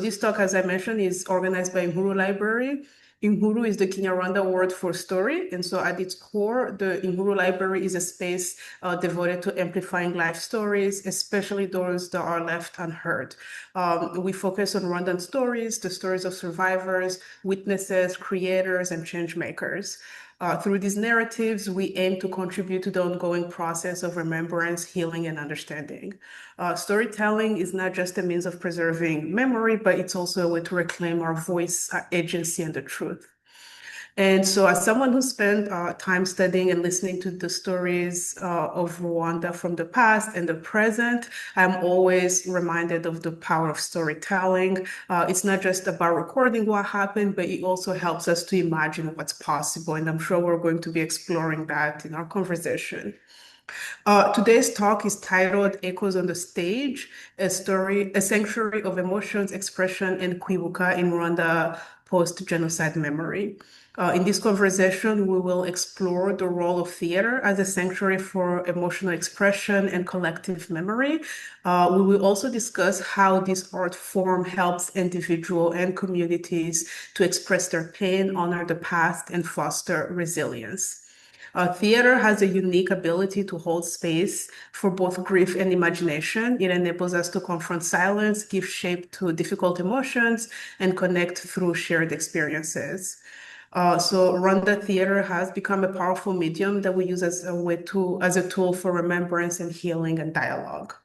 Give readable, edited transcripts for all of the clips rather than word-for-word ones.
This talk, as I mentioned, is organized by Uhuru Library. Uhuru is the Kinyarwanda word for story. And so at its core, the Uhuru Library is a space devoted to amplifying life stories, especially those that are left unheard. We focus on Rwandan stories, the stories of survivors, witnesses, creators, and change makers. Through these narratives, we aim to contribute to the ongoing process of remembrance, healing, and understanding. Storytelling is not just a means of preserving memory, but it's also a way to reclaim our voice, our agency, and the truth. And so, as someone who spent time studying and listening to the stories of Rwanda from the past and the present, I'm always reminded of the power of storytelling. It's not just about recording what happened, but it also helps us to imagine what's possible. And I'm sure we're going to be exploring that in our conversation. Today's talk is titled Echoes on the Stage, a sanctuary of emotions, expression, and kwibuka in Rwanda post-genocide memory. In this conversation, we will explore the role of theater as a sanctuary for emotional expression and collective memory. We will also discuss how this art form helps individuals and communities to express their pain, honor the past, and foster resilience. Theater has a unique ability to hold space for both grief and imagination. It enables us to confront silence, give shape to difficult emotions, and connect through shared experiences. So Rwanda theater has become a powerful medium that we use as a tool for remembrance and healing and dialogue.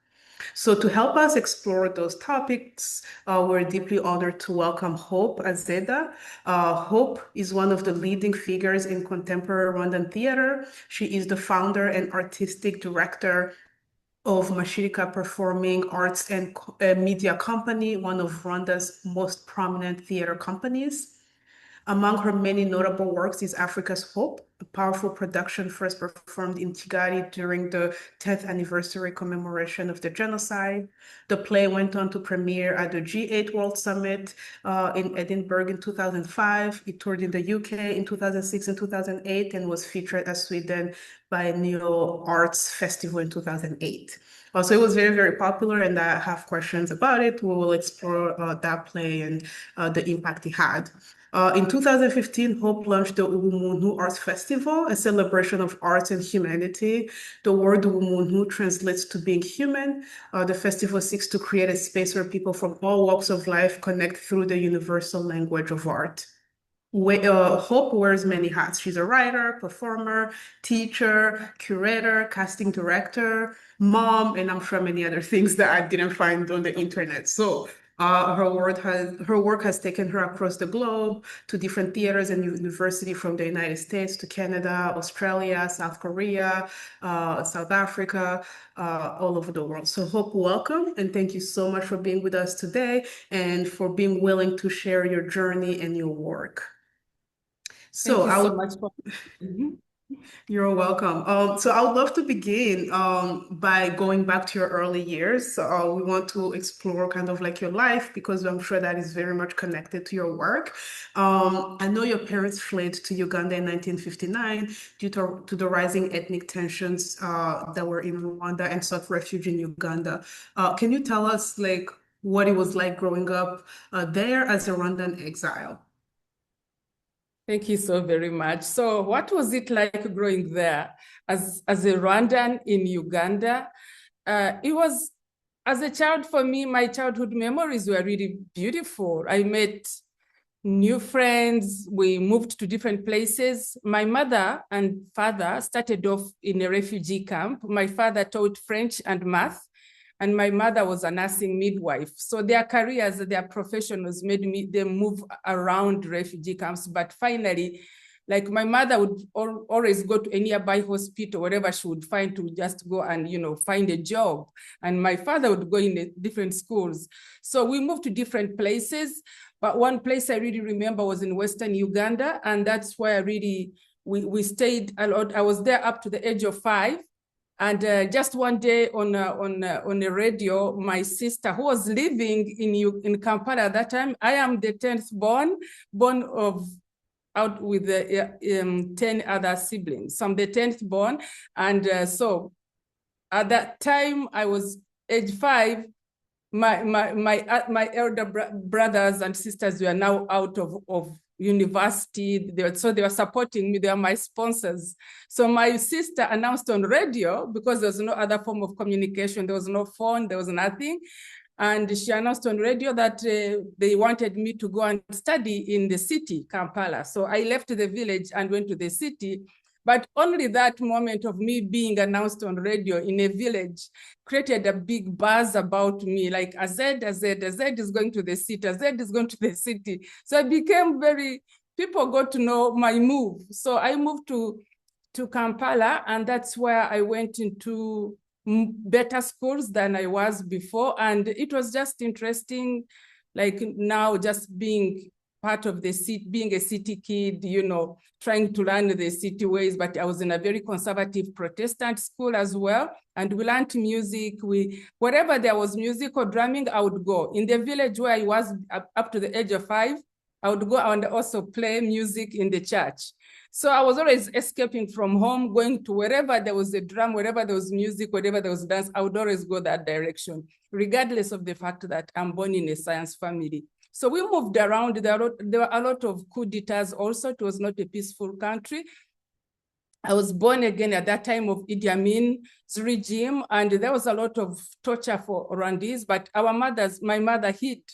So to help us explore those topics, we're deeply honored to welcome Hope Azeda. Hope is one of the leading figures in contemporary Rwandan theater. She is the founder and artistic director of Mashirika Performing Arts and Media Company, one of Rwanda's most prominent theater companies. Among her many notable works is Africa's Hope, a powerful production first performed in Kigali during the 10th anniversary commemoration of the genocide. The play went on to premiere at the G8 World Summit in Edinburgh in 2005. It toured in the UK in 2006 and 2008 and was featured at Sweden by Neo Arts Festival in 2008. So it was very, very popular, and I have questions about it. We will explore that play and the impact it had. In 2015, Hope launched the Ubumuntu Arts Festival, a celebration of arts and humanity. The word Ubumuntu translates to being human. The festival seeks to create a space where people from all walks of life connect through the universal language of art. Hope wears many hats. She's a writer, performer, teacher, curator, casting director, mom, and I'm sure many other things that I didn't find on the internet. So her work has taken her across the globe to different theaters and universities from the United States to Canada, Australia, South Korea, South Africa, all over the world. So Hope, welcome, and thank you so much for being with us today and for being willing to share your journey and your work. So Thank you so much for You're welcome. So I would love to begin by going back to your early years. We want to explore kind of like your life because I'm sure that is very much connected to your work. I know your parents fled to Uganda in 1959 due to the rising ethnic tensions that were in Rwanda and sought refuge in Uganda. Can you tell us like what it was like growing up there as a Rwandan exile? Thank you so very much. So what was it like growing there as a Rwandan in Uganda? It was, as a child for me, my childhood memories were really beautiful. I met new friends. We moved to different places. My mother and father started off in a refugee camp. My father taught French and math, and my mother was a nursing midwife. So their careers, their professions made them move around refugee camps. But finally, like my mother would always go to a nearby hospital, wherever she would find, to just go and, find a job. And my father would go in different schools. So we moved to different places. But one place I really remember was in Western Uganda. And that's where we stayed a lot. I was there up to the age of 5. And just one day on the radio, my sister, who was living in Kampala at that time, I am the 10th born out with 10 other siblings. So I'm the 10th born. And so at that time, I was age 5. my elder brothers and sisters were now out of university. So they were supporting me. They were my sponsors. So my sister announced on radio, because there was no other form of communication. There was no phone. There was nothing. And she announced on radio that they wanted me to go and study in the city, Kampala. So I left the village and went to the city. But only that moment of me being announced on radio in a village created a big buzz about me, like Azeda is going to the city, Azeda is going to the city. So I became people got to know my move. So I moved to Kampala, and that's where I went into better schools than I was before. And it was just interesting, like now just being part of the city, being a city kid, trying to learn the city ways. But I was in a very conservative Protestant school as well. And we learned music. Wherever there was music or drumming, I would go. In the village where I was up to the age of 5, I would go and also play music in the church. So I was always escaping from home, going to wherever there was a drum, wherever there was music, wherever there was dance, I would always go that direction, regardless of the fact that I'm born in a science family. So we moved around. There were a lot of coup d'etats also. It was not a peaceful country. I was born again at that time of Idi Amin's regime, and there was a lot of torture for Rwandese, but my mother he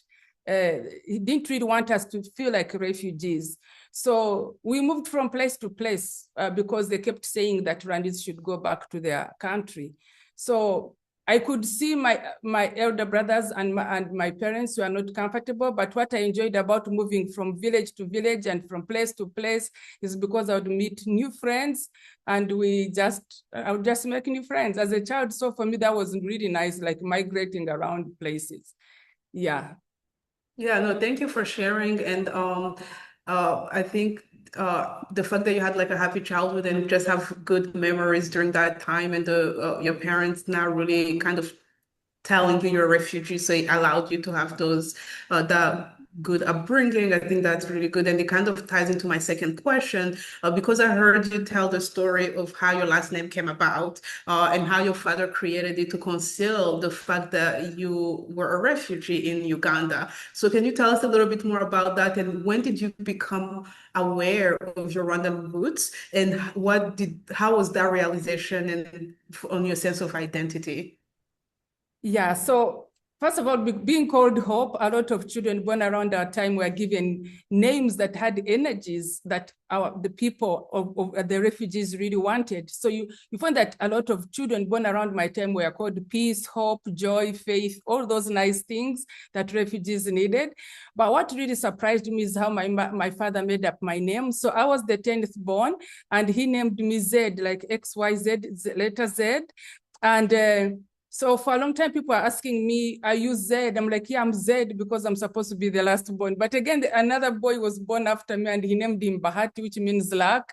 didn't really want us to feel like refugees. So we moved from place to place because they kept saying that Rwandese should go back to their country. So I could see my elder brothers and my parents were not comfortable, but what I enjoyed about moving from village to village and from place to place is because I would meet new friends, and I would just make new friends as a child. So for me, that was really nice, like migrating around places. Yeah. Yeah, no, thank you for sharing. And I think the fact that you had like a happy childhood and just have good memories during that time, and your parents now really kind of telling you you're a refugee, so it allowed you to have those that good upbringing. I think that's really good, and it kind of ties into my second question because I heard you tell the story of how your last name came about and how your father created it to conceal the fact that you were a refugee in Uganda. So can you tell us a little bit more about that, and when did you become aware of your Rwandan roots, and how was that realization and on your sense of identity? Yeah, so first of all, being called Hope, a lot of children born around our time were given names that had energies that the people of the refugees really wanted. So you find that a lot of children born around my time were called peace, hope, joy, faith, all those nice things that refugees needed. But what really surprised me is how my father made up my name. So I was the 10th born, and he named me Z, like XYZ, letter Z. And so for a long time, people are asking me, are you Z? I'm like, yeah, I'm Z because I'm supposed to be the last born. But again, another boy was born after me, and he named him Bahati, which means luck.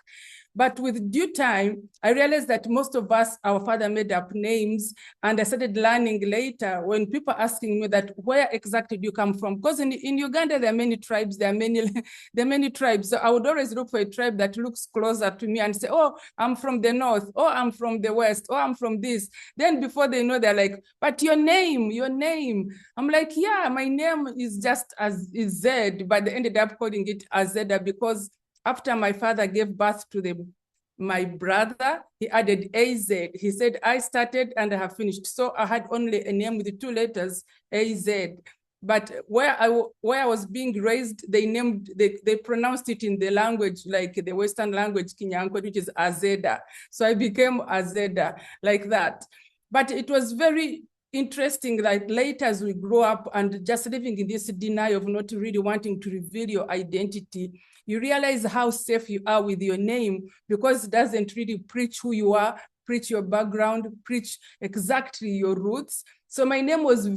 But with due time, I realized that most of us, our father made up names, and I started learning later when people asking me that, where exactly do you come from? Because in Uganda, there are many tribes, there are many tribes. So I would always look for a tribe that looks closer to me and say, oh, I'm from the north, oh, I'm from the west, oh, I'm from this. Then before they know, they're like, but your name. I'm like, yeah, my name is just is Z, but they ended up calling it Azeda because after my father gave birth to my brother, he added AZ. He said, I started and I have finished. So I had only a name with 2 letters, AZ. But where I was being raised, they pronounced it in the language, like the Western language, Kinyankwe, which is Azeda. So I became Azeda like that. But it was very interesting, like later as we grow up and just living in this denial of not really wanting to reveal your identity, you realize how safe you are with your name because it doesn't really preach who you are, preach your background, preach exactly your roots. So my name was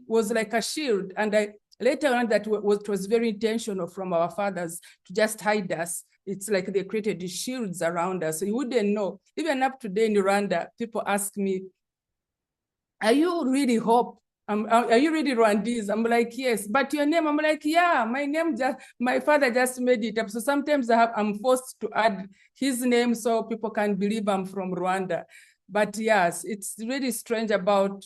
was like a shield. And I later learned that it was very intentional from our fathers to just hide us. It's like they created these shields around us. So you wouldn't know. Even up today in Rwanda, people ask me, are you really Hope? Are you really Rwandese? I'm like, yes. But your name? I'm like, yeah, my father just made it up. So sometimes I'm forced to add his name so people can believe I'm from Rwanda. But yes, it's really strange about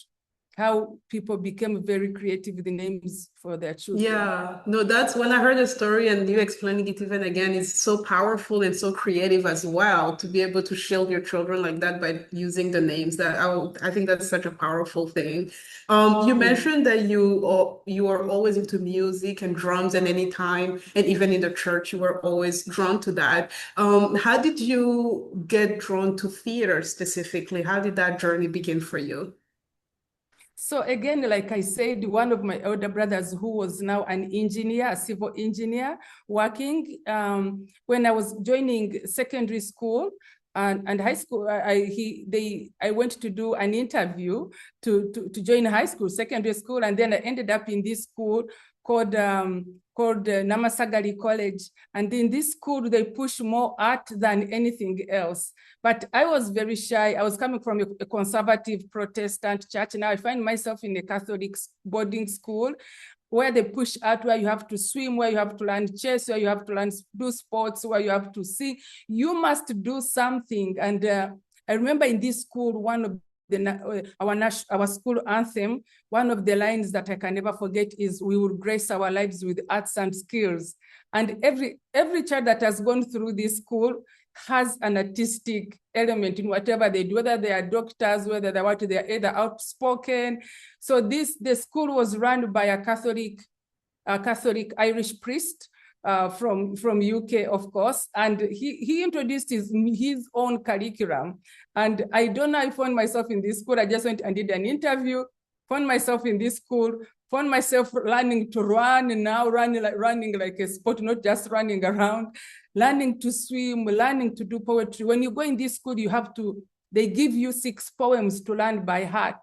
how people became very creative with the names for their children. Yeah, no, that's when I heard the story and you explaining it even again, it's so powerful and so creative as well to be able to shield your children like that by using the names. I think that's such a powerful thing. You mentioned that you are always into music and drums at any time, and even in the church, you were always drawn to that. How did you get drawn to theater specifically? How did that journey begin for you? So again, like I said, one of my elder brothers who was now an engineer, a civil engineer, working, when I was joining secondary school and high school, I went to do an interview to join high school, secondary school, and then I ended up in this school called Namasagari College. And in this school, they push more art than anything else. But I was very shy. I was coming from a conservative Protestant church. Now I find myself in a Catholic boarding school where they push art, where you have to swim, where you have to learn chess, where you have to learn do sports, where you have to sing. You must do something. And I remember in this school, one of our school anthem, one of the lines that I can never forget is, "We will grace our lives with arts and skills." And every child that has gone through this school has an artistic element in whatever they do, whether they are doctors, whether they are either outspoken. So the school was run by a Catholic Irish priest from UK, of course, and he introduced his own curriculum. And I don't know, I found myself in this school. I just went and did an interview, found myself in this school, found myself learning to run, and now running like a sport, not just running around, learning to swim, learning to do poetry. When you go in this school, they give you 6 poems to learn by heart.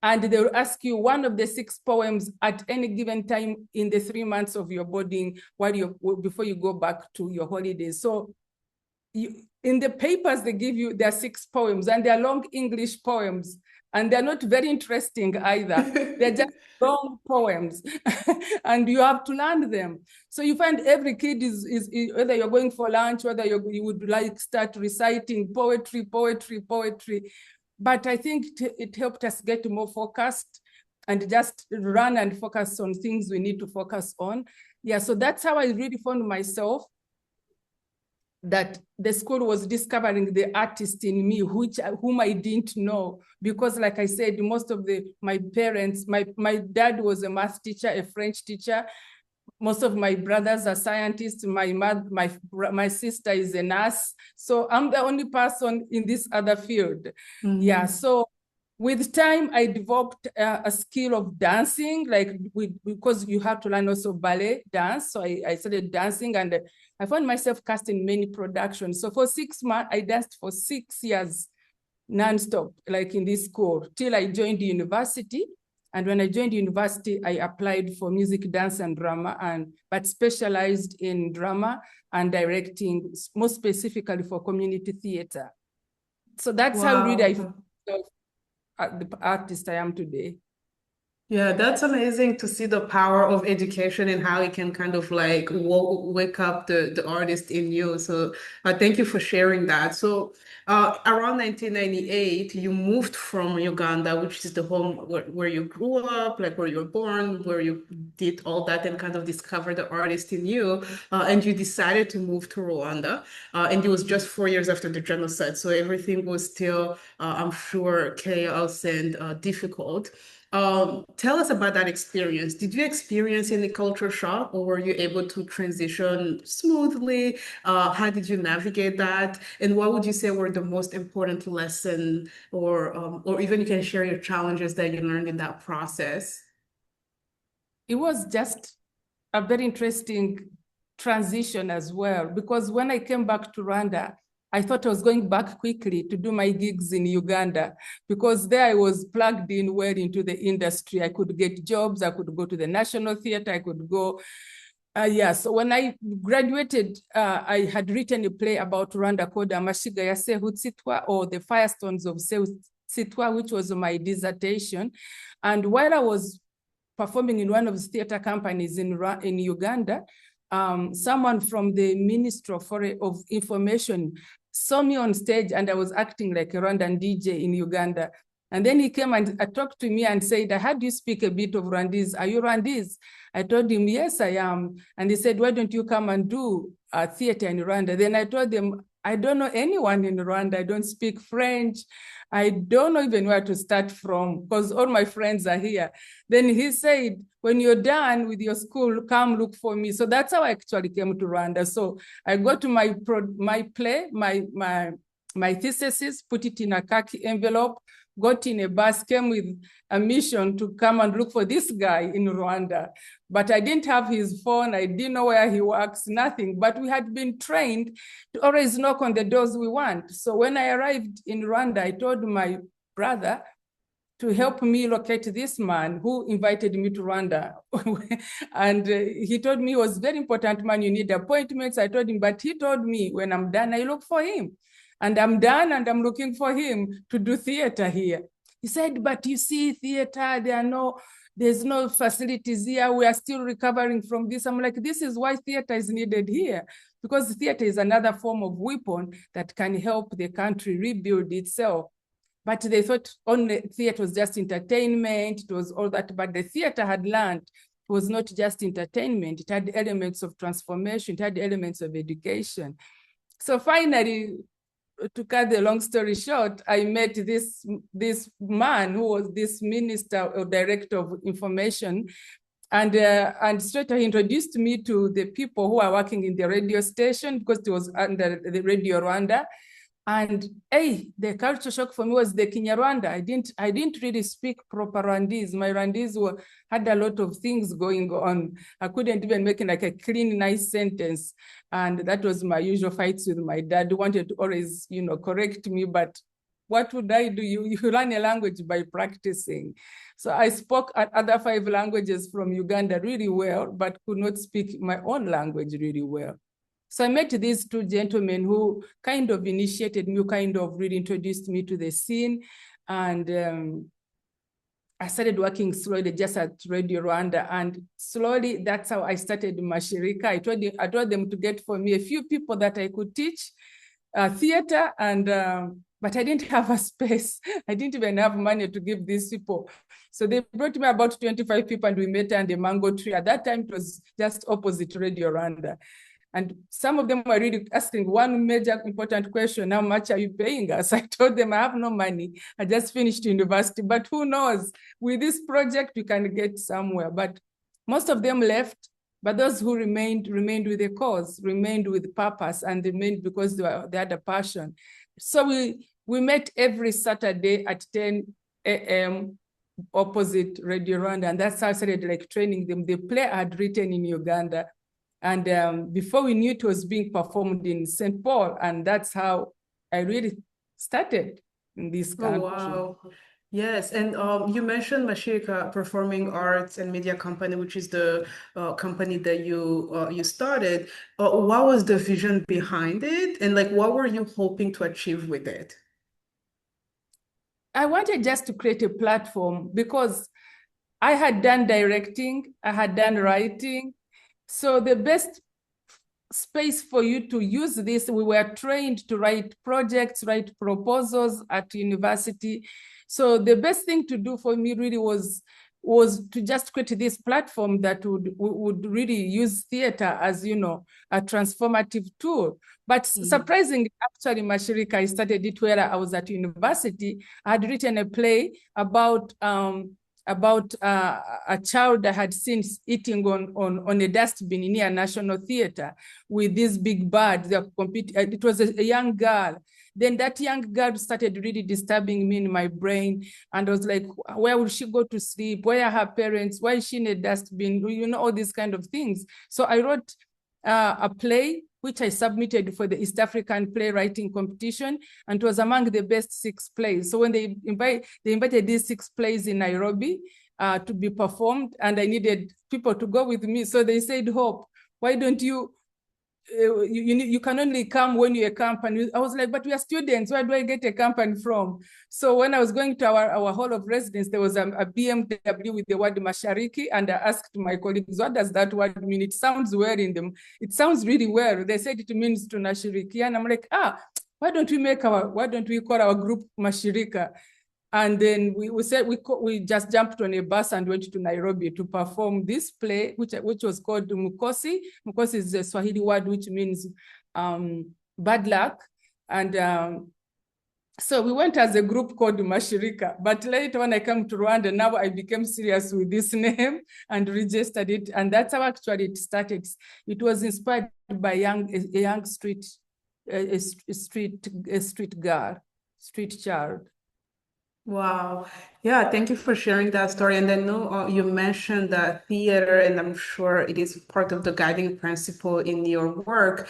And they will ask you one of the 6 poems at any given time in the 3 months of your boarding before you go back to your holidays. So in the papers they give you, there are 6 poems, and they're long English poems, and they're not very interesting either. They're just long poems, and you have to learn them. So you find every kid is whether you're going for lunch, whether you would like start reciting poetry. But I think it helped us get more focused and just run and focus on things we need to focus on. Yeah, so that's how I really found myself, that the school was discovering the artist in me, whom I didn't know. Because like I said, most of my parents, my dad was a math teacher, a French teacher. Most of my brothers are scientists. My sister is a nurse. So I'm the only person in this other field. Mm-hmm. Yeah, so with time, I developed a skill of dancing, because you have to learn also ballet dance. So I started dancing, and I found myself cast in many productions. So for 6 months, I danced for 6 years, nonstop, like in this school, till I joined the university. And when I joined university, I applied for music, dance, and drama, but specialized in drama and directing, more specifically for community theater. So that's how really I felt the artist I am today. Yeah, that's amazing to see the power of education and how it can kind of like wake up the artist in you. So thank you for sharing that. So around 1998, you moved from Uganda, which is the home where you grew up, like where you were born, where you did all that and kind of discovered the artist in you. And you decided to move to Rwanda. And it was just 4 years after the genocide. So everything was still, I'm sure, chaos and difficult. Tell us about that experience. Did you experience any culture shock, or were you able to transition smoothly? How did you navigate that? And what would you say were the most important lesson, or even you can share your challenges that you learned in that process? It was just a very interesting transition as well, because when I came back to Rwanda, I thought I was going back quickly to do my gigs in Uganda, because there I was plugged in well into the industry. I could get jobs, I could go to the National Theatre, I could go. So when I graduated, I had written a play about Rwanda called Amashiga ya Sehutsitwa, or The Firestones of Sehutsitwa, which was my dissertation. And while I was performing in one of the theatre companies in Uganda, someone from the Ministry of Information saw me on stage, and I was acting like a Rwandan DJ in Uganda. And then he came and talked to me and said, I heard you speak a bit of Rwandese. Are you Rwandese? I told him, yes, I am. And he said, why don't you come and do theater in Rwanda? Then I told him, I don't know anyone in Rwanda. I don't speak French. I don't know even where to start from because all my friends are here. Then he said, when you're done with your school, come look for me. So that's how I actually came to Rwanda. So I got to my play, my thesis, put it in a khaki envelope, got in a bus, came with a mission to come and look for this guy in Rwanda. But I didn't have his phone. I didn't know where he works, nothing. But we had been trained to always knock on the doors we want. So when I arrived in Rwanda, I told my brother to help me locate this man who invited me to Rwanda. And he told me he was a very important man, you need appointments. I told him, but he told me when I'm done, I look for him. And I'm done and I'm looking for him to do theater here. He said, but you see theater, there's no facilities here. We are still recovering from this. I'm like, this is why theater is needed here, because theater is another form of weapon that can help the country rebuild itself. But they thought only theater was just entertainment. It was all that, but the theater had learned it was not just entertainment. It had elements of transformation. It had elements of education. So finally, to cut the long story short, I met this man who was this minister or director of information, and straight away he introduced me to the people who are working in the radio station because it was under the Radio Rwanda. And the culture shock for me was the Kinyarwanda. I didn't really speak proper Rwandese. My Rwandese had a lot of things going on. I couldn't even make like a clean, nice sentence. And that was my usual fights with my dad, who wanted to always, correct me. But what would I do? You learn a language by practicing. So I spoke other 5 languages from Uganda really well, but could not speak my own language really well. So I met these 2 gentlemen who kind of initiated me, kind of really introduced me to the scene. And I started working slowly just at Radio Rwanda. And slowly, that's how I started Mashirika. I told them to get for me a few people that I could teach theater, but I didn't have a space. I didn't even have money to give these people. So they brought me about 25 people and we met under the mango tree. At that time, it was just opposite Radio Rwanda. And some of them were really asking one major important question, how much are you paying us? I told them I have no money. I just finished university, but who knows? With this project, you can get somewhere. But most of them left, but those who remained with the cause, remained with purpose, and remained because they had a passion. So we met every Saturday at 10 a.m. opposite Radio Rwanda, and that's how I started training them. The play I had written in Uganda. And before we knew it was being performed in St. Paul, and that's how I really started in this country. Oh, wow. Yes, and you mentioned Mashirika Performing Arts and Media Company, which is the company that you started. What was the vision behind it, and what were you hoping to achieve with it? I wanted just to create a platform because I had done directing, I had done writing. So the best space for you to use this, we were trained to write projects, write proposals at university. So the best thing to do for me really was to just create this platform that would really use theater as, a transformative tool. But surprisingly, actually, Mashirika, I started it where I was at university. I had written a play about a child that had seen eating on a dustbin near National Theatre with this big bird. It was a young girl. Then that young girl started really disturbing me in my brain. And I was like, where will she go to sleep? Where are her parents? Why is she in a dustbin? All these kind of things. So I wrote a play, which I submitted for the East African playwriting competition, and it was among the best 6 plays. So when they invited these 6 plays in Nairobi to be performed, and I needed people to go with me. So they said, Hope, why don't you can only come when you're a company. I was like, but we are students. Where do I get a company from? So when I was going to our hall of residence, there was a BMW with the word Mashariki, and I asked my colleagues, what does that word mean? It sounds well in them. It sounds really well. They said it means to Nashiriki, and I'm like, why don't we call our group Mashirika? And then we said we just jumped on a bus and went to Nairobi to perform this play, which was called Mukosi. Mukosi is a Swahili word which means bad luck. And so we went as a group called Mashirika. But later when I came to Rwanda, now I became serious with this name and registered it. And that's how actually it started. It was inspired by a young street girl, street child. Wow. Yeah, thank you for sharing that story. And I know you mentioned that theater, and I'm sure it is part of the guiding principle in your work,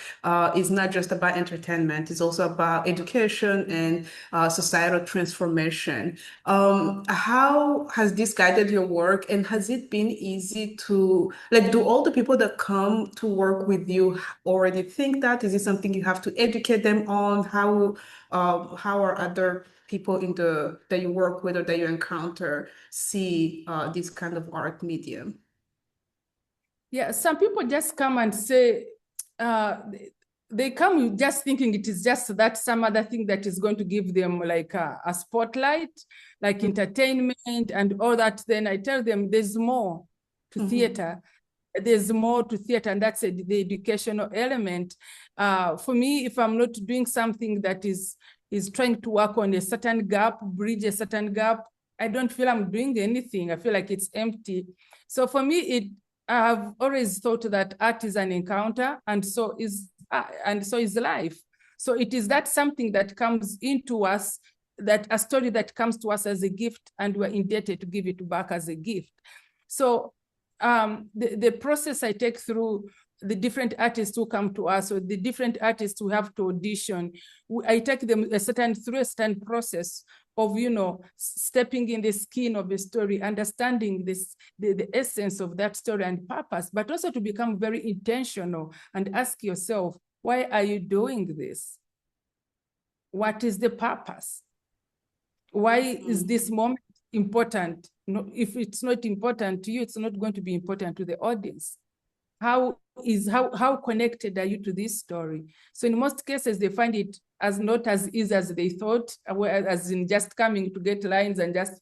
is not just about entertainment, it's also about education and societal transformation. How has this guided your work, and has it been easy to, like, do all the people that come to work with you already think that? Is it something you have to educate them on? How are other people that you work with or that you encounter see this kind of art medium? Yeah, some people just come and say, they come just thinking it is just that some other thing that is going to give them like a spotlight, like entertainment and all that. Then I tell them there's more to theater. There's more to theater, and that's the educational element. For me, if I'm not doing something that is trying to work on a certain gap, bridge a certain gap, I don't feel I'm doing anything. I feel like it's empty. So for me, I have always thought that art is an encounter, and so is life. So it is that something that comes into us, that a story that comes to us as a gift, and we're indebted to give it back as a gift. So the process I take through the different artists who come to us, or the different artists who have to audition, I take them through a certain process of, stepping in the skin of a story, understanding the essence of that story and purpose, but also to become very intentional and ask yourself, why are you doing this? What is the purpose? Why is this moment important? If it's not important to you, it's not going to be important to the audience. How connected are you to this story? So in most cases, they find it as not as easy as they thought, as in just coming to get lines and just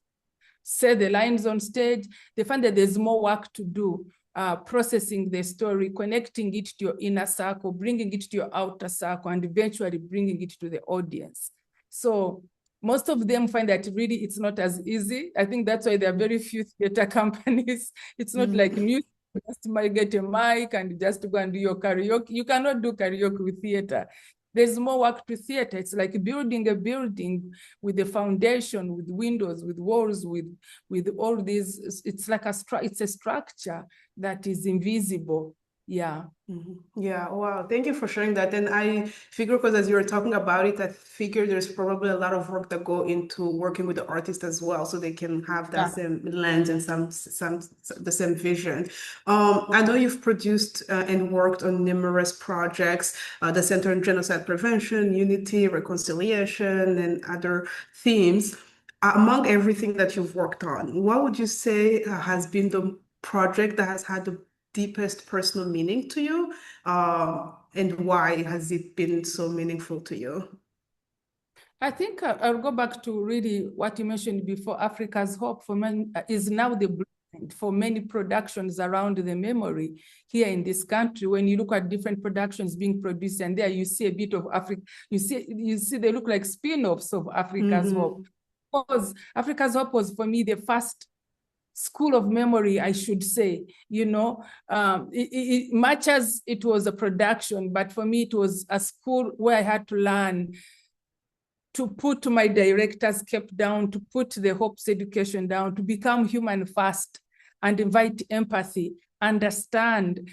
say the lines on stage. They find that there's more work to do, processing the story, connecting it to your inner circle, bringing it to your outer circle, and eventually bringing it to the audience. So most of them find that really it's not as easy. I think that's why there are very few theater companies. It's not like music. Just might get a mic and just go and do your karaoke. You cannot do karaoke with theater. There's more work to theater. It's like building a building with the foundation, with windows, with walls, with all these. It's like it's a structure that is invisible. Yeah. Yeah, wow. Thank you for sharing that. And I figure, because as you were talking about it, I figure there's probably a lot of work that go into working with the artist as well, so they can have that same lens and the same vision. I know you've produced and worked on numerous projects, the Center on Genocide Prevention, Unity, Reconciliation, and other themes. Among everything that you've worked on, what would you say has been the project that has had the deepest personal meaning to you, and why has it been so meaningful to you? I think I'll go back to really what you mentioned before. Africa's Hope is now the blueprint for many productions around the memory here in this country. When you look at different productions being produced, and there you see a bit of Africa, you see they look like spin-offs of Africa's Hope. Because Africa's Hope was, for me, the first school of memory, I should say, much as it was a production, but for me, it was a school where I had to learn to put my director's cap down, to put the Hope's education down, to become human first and invite empathy, understand,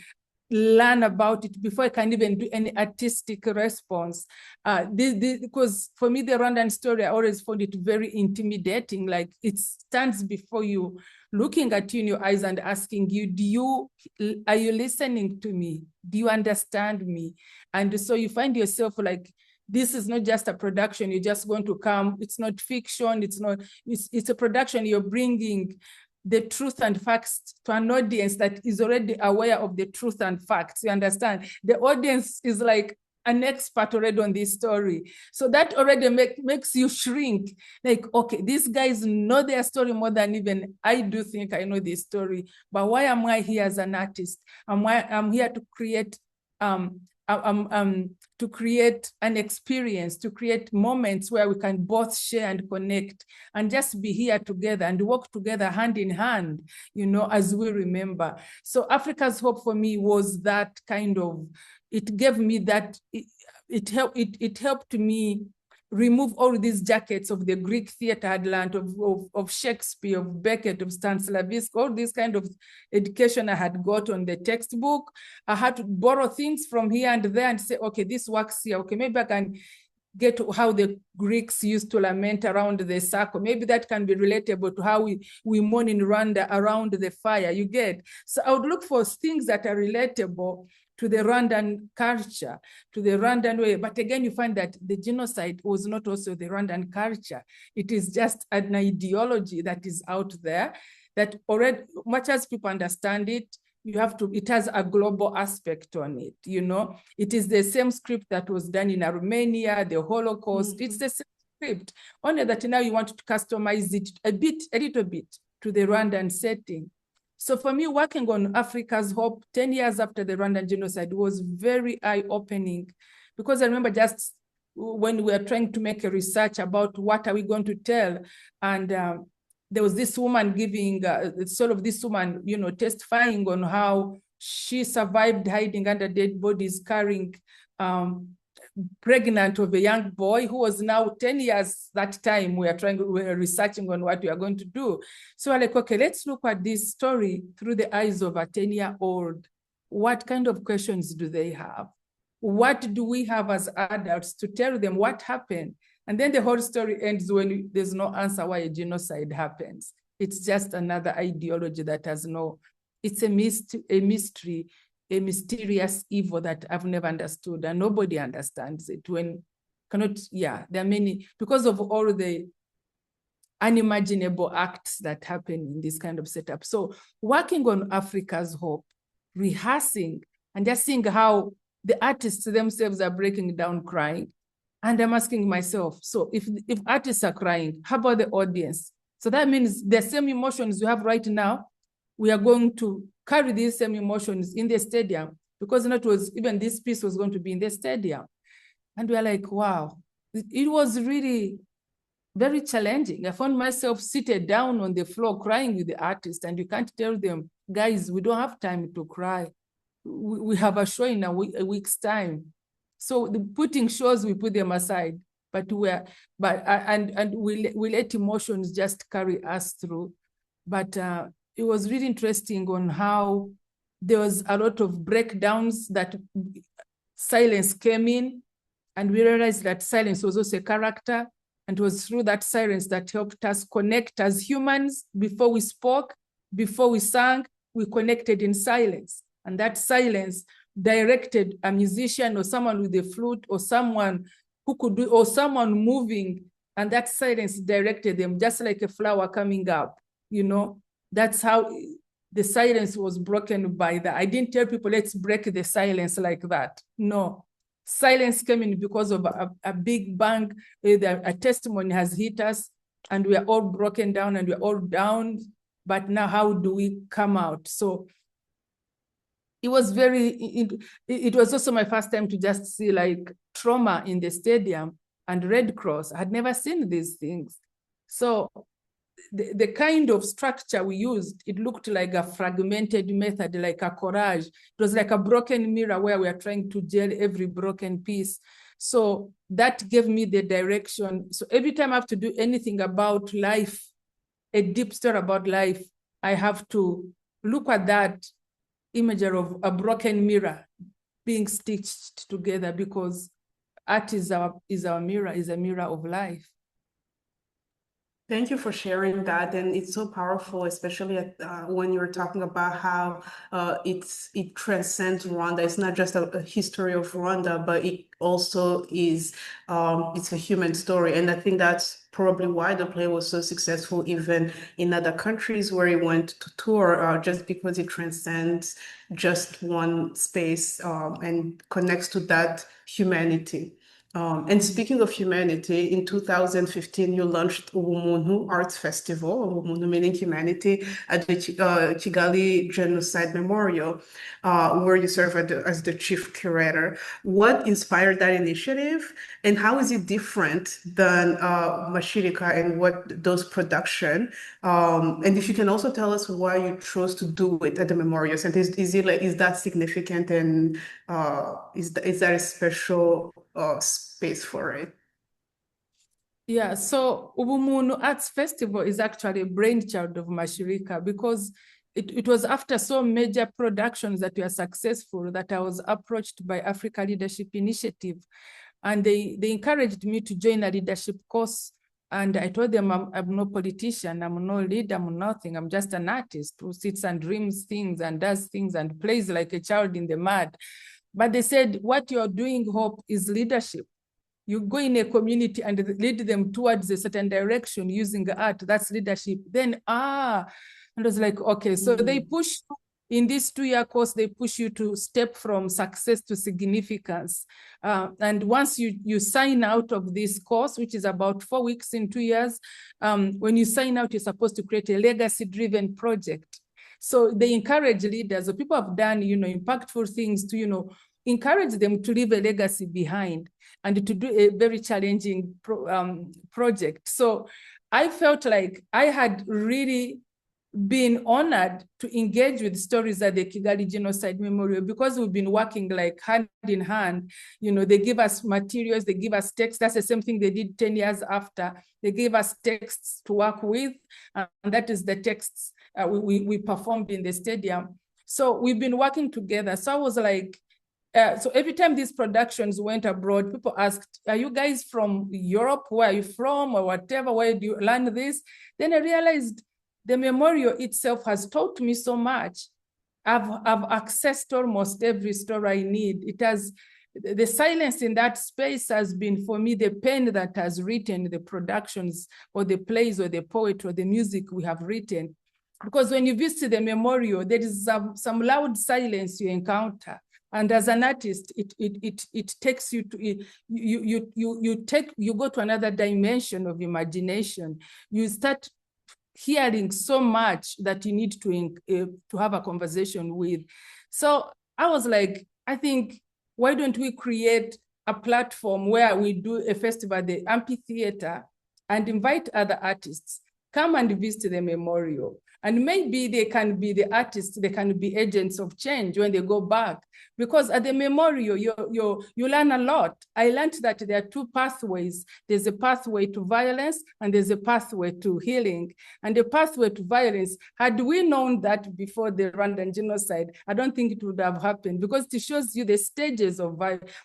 learn about it before I can even do any artistic response. Because for me, the Rwandan story, I always found it very intimidating. Like, it stands before you, looking at you in your eyes and asking you, are you listening to me? Do you understand me? And so you find yourself like, this is not just a production. You're just going to come. It's not fiction. It's a production. You're bringing the truth and facts to an audience that is already aware of the truth and facts. You understand? The audience is like, an expert already on this story. So that already makes you shrink. Like, okay, these guys know their story more than even I do think I know this story. But why am I here as an artist? I'm here to create to create an experience, to create moments where we can both share and connect and just be here together and work together hand in hand, you know, as we remember. So Africa's Hope for me was that kind of, it gave me that, it helped me remove all these jackets of the Greek theater had learned, of Shakespeare, of Beckett, of Stanislavski, all this kind of education I had got on the textbook. I had to borrow things from here and there and say, okay, this works here. Okay, maybe I can get to how the Greeks used to lament around the circle. Maybe that can be relatable to how we mourn in Rwanda around the fire, you get? So I would look for things that are relatable to the Rwandan culture, to the Rwandan way. But again, you find that the genocide was not also the Rwandan culture. It is just an ideology that is out there that already, much as people understand it, you have to, it has a global aspect on it, you know? It is the same script that was done in Armenia, the Holocaust, it's the same script, only that now you want to customize it a little bit to the Rwandan setting. So for me, working on Africa's Hope 10 years after the Rwandan genocide was very eye-opening, because I remember just when we were trying to make a research about what are we going to tell, and there was this woman giving, sort of this woman, you know, testifying on how she survived hiding under dead bodies, carrying pregnant of a young boy who was now 10 years that time. We were researching on what we are going to do. So we're like, okay, let's look at this story through the eyes of a 10-year-old. What kind of questions do they have? What do we have as adults to tell them what happened? And then the whole story ends when there's no answer why a genocide happens. It's just another ideology that has no, it's a mystery, a mysterious evil that I've never understood, and nobody understands it. When cannot, yeah, there are many, because of all the unimaginable acts that happen in this kind of setup. So working on Africa's Hope, rehearsing, and just seeing how the artists themselves are breaking down crying. And I'm asking myself, so if artists are crying, how about the audience? So that means the same emotions we have right now, we are going to carry these same emotions in the stadium, because it was, even this piece was going to be in the stadium. And we are like, wow, it was really very challenging. I found myself seated down on the floor crying with the artist, and you can't tell them, guys, we don't have time to cry. We have a show in a week's time. So the putting shows, we put them aside, but we let emotions just carry us through. But it was really interesting on how there was a lot of breakdowns, that silence came in, and we realized that silence was also a character, and it was through that silence that helped us connect as humans. Before we spoke, before we sang, we connected in silence. And that silence directed a musician or someone with a flute or someone who could do, or someone moving, and that silence directed them, just like a flower coming up, you know. That's how the silence was broken by that. I didn't tell people, let's break the silence like that. No, silence came in because of a big bang. A testimony has hit us, and we are all broken down, and we're all down. But now how do we come out? So it was it was also my first time to just see like trauma in the stadium and Red Cross. I had never seen these things. So the kind of structure we used, it looked like a fragmented method, like a collage. It was like a broken mirror where we are trying to gel every broken piece. So that gave me the direction. So every time I have to do anything about life, a deep story about life, I have to look at that imagery of a broken mirror being stitched together, because art is our mirror, is a mirror of life. Thank you for sharing that, and it's so powerful, especially when you're talking about how it transcends Rwanda. It's not just a history of Rwanda, but it also is it's a human story, and I think that's probably why the play was so successful, even in other countries where it went to tour, just because it transcends just one space and connects to that humanity. And speaking of humanity, in 2015, you launched Ubumuntu Arts Festival, Ubumuntu meaning humanity, at the Kigali Genocide Memorial, where you serve as the chief curator. What inspired that initiative, and how is it different than Mashirika and what those production? And if you can also tell us why you chose to do it at the memorial center, is that significant, and is there a special space for it? Yeah, so Ubumuntu Arts Festival is actually a brainchild of Mashirika, because it was after so major productions that were successful that I was approached by Africa Leadership Initiative, and they encouraged me to join a leadership course. And I told them I'm no politician, I'm no leader, I'm nothing. I'm just an artist who sits and dreams things and does things and plays like a child in the mud. But they said, what you're doing, Hope, is leadership. You go in a community and lead them towards a certain direction using art. That's leadership. Then, and I was like, okay. So they push, in this 2-year course, they push you to step from success to significance. And once you sign out of this course, which is about 4 weeks in 2 years, when you sign out, you're supposed to create a legacy-driven project. So they encourage leaders, or people have done, impactful things to, encourage them to leave a legacy behind and to do a very challenging project. So I felt like I had really been honored to engage with stories at the Kigali Genocide Memorial, because we've been working like hand in hand. They give us materials, they give us texts. That's the same thing they did 10 years after. They gave us texts to work with, and that is the texts we performed in the stadium. So we've been working together. So I was like, so every time these productions went abroad, people asked, are you guys from Europe? Where are you from? Or whatever, where do you learn this? Then I realized the memorial itself has taught me so much. I've accessed almost every story I need. It has, the silence in that space has been, for me, the pen that has written the productions or the plays or the poetry or the music we have written. Because when you visit the memorial, there is some loud silence you encounter. And as an artist, it takes you to, you go to another dimension of imagination. You start hearing so much that you need to have a conversation with. So I was like, I think, why don't we create a platform where we do a festival at the amphitheater and invite other artists, come and visit the memorial. And maybe they can be the artists, they can be agents of change when they go back. Because at the memorial, you learn a lot. I learned that there are 2 pathways. There's a pathway to violence and there's a pathway to healing. And the pathway to violence, had we known that before the Rwandan genocide, I don't think it would have happened, because it shows you the stages of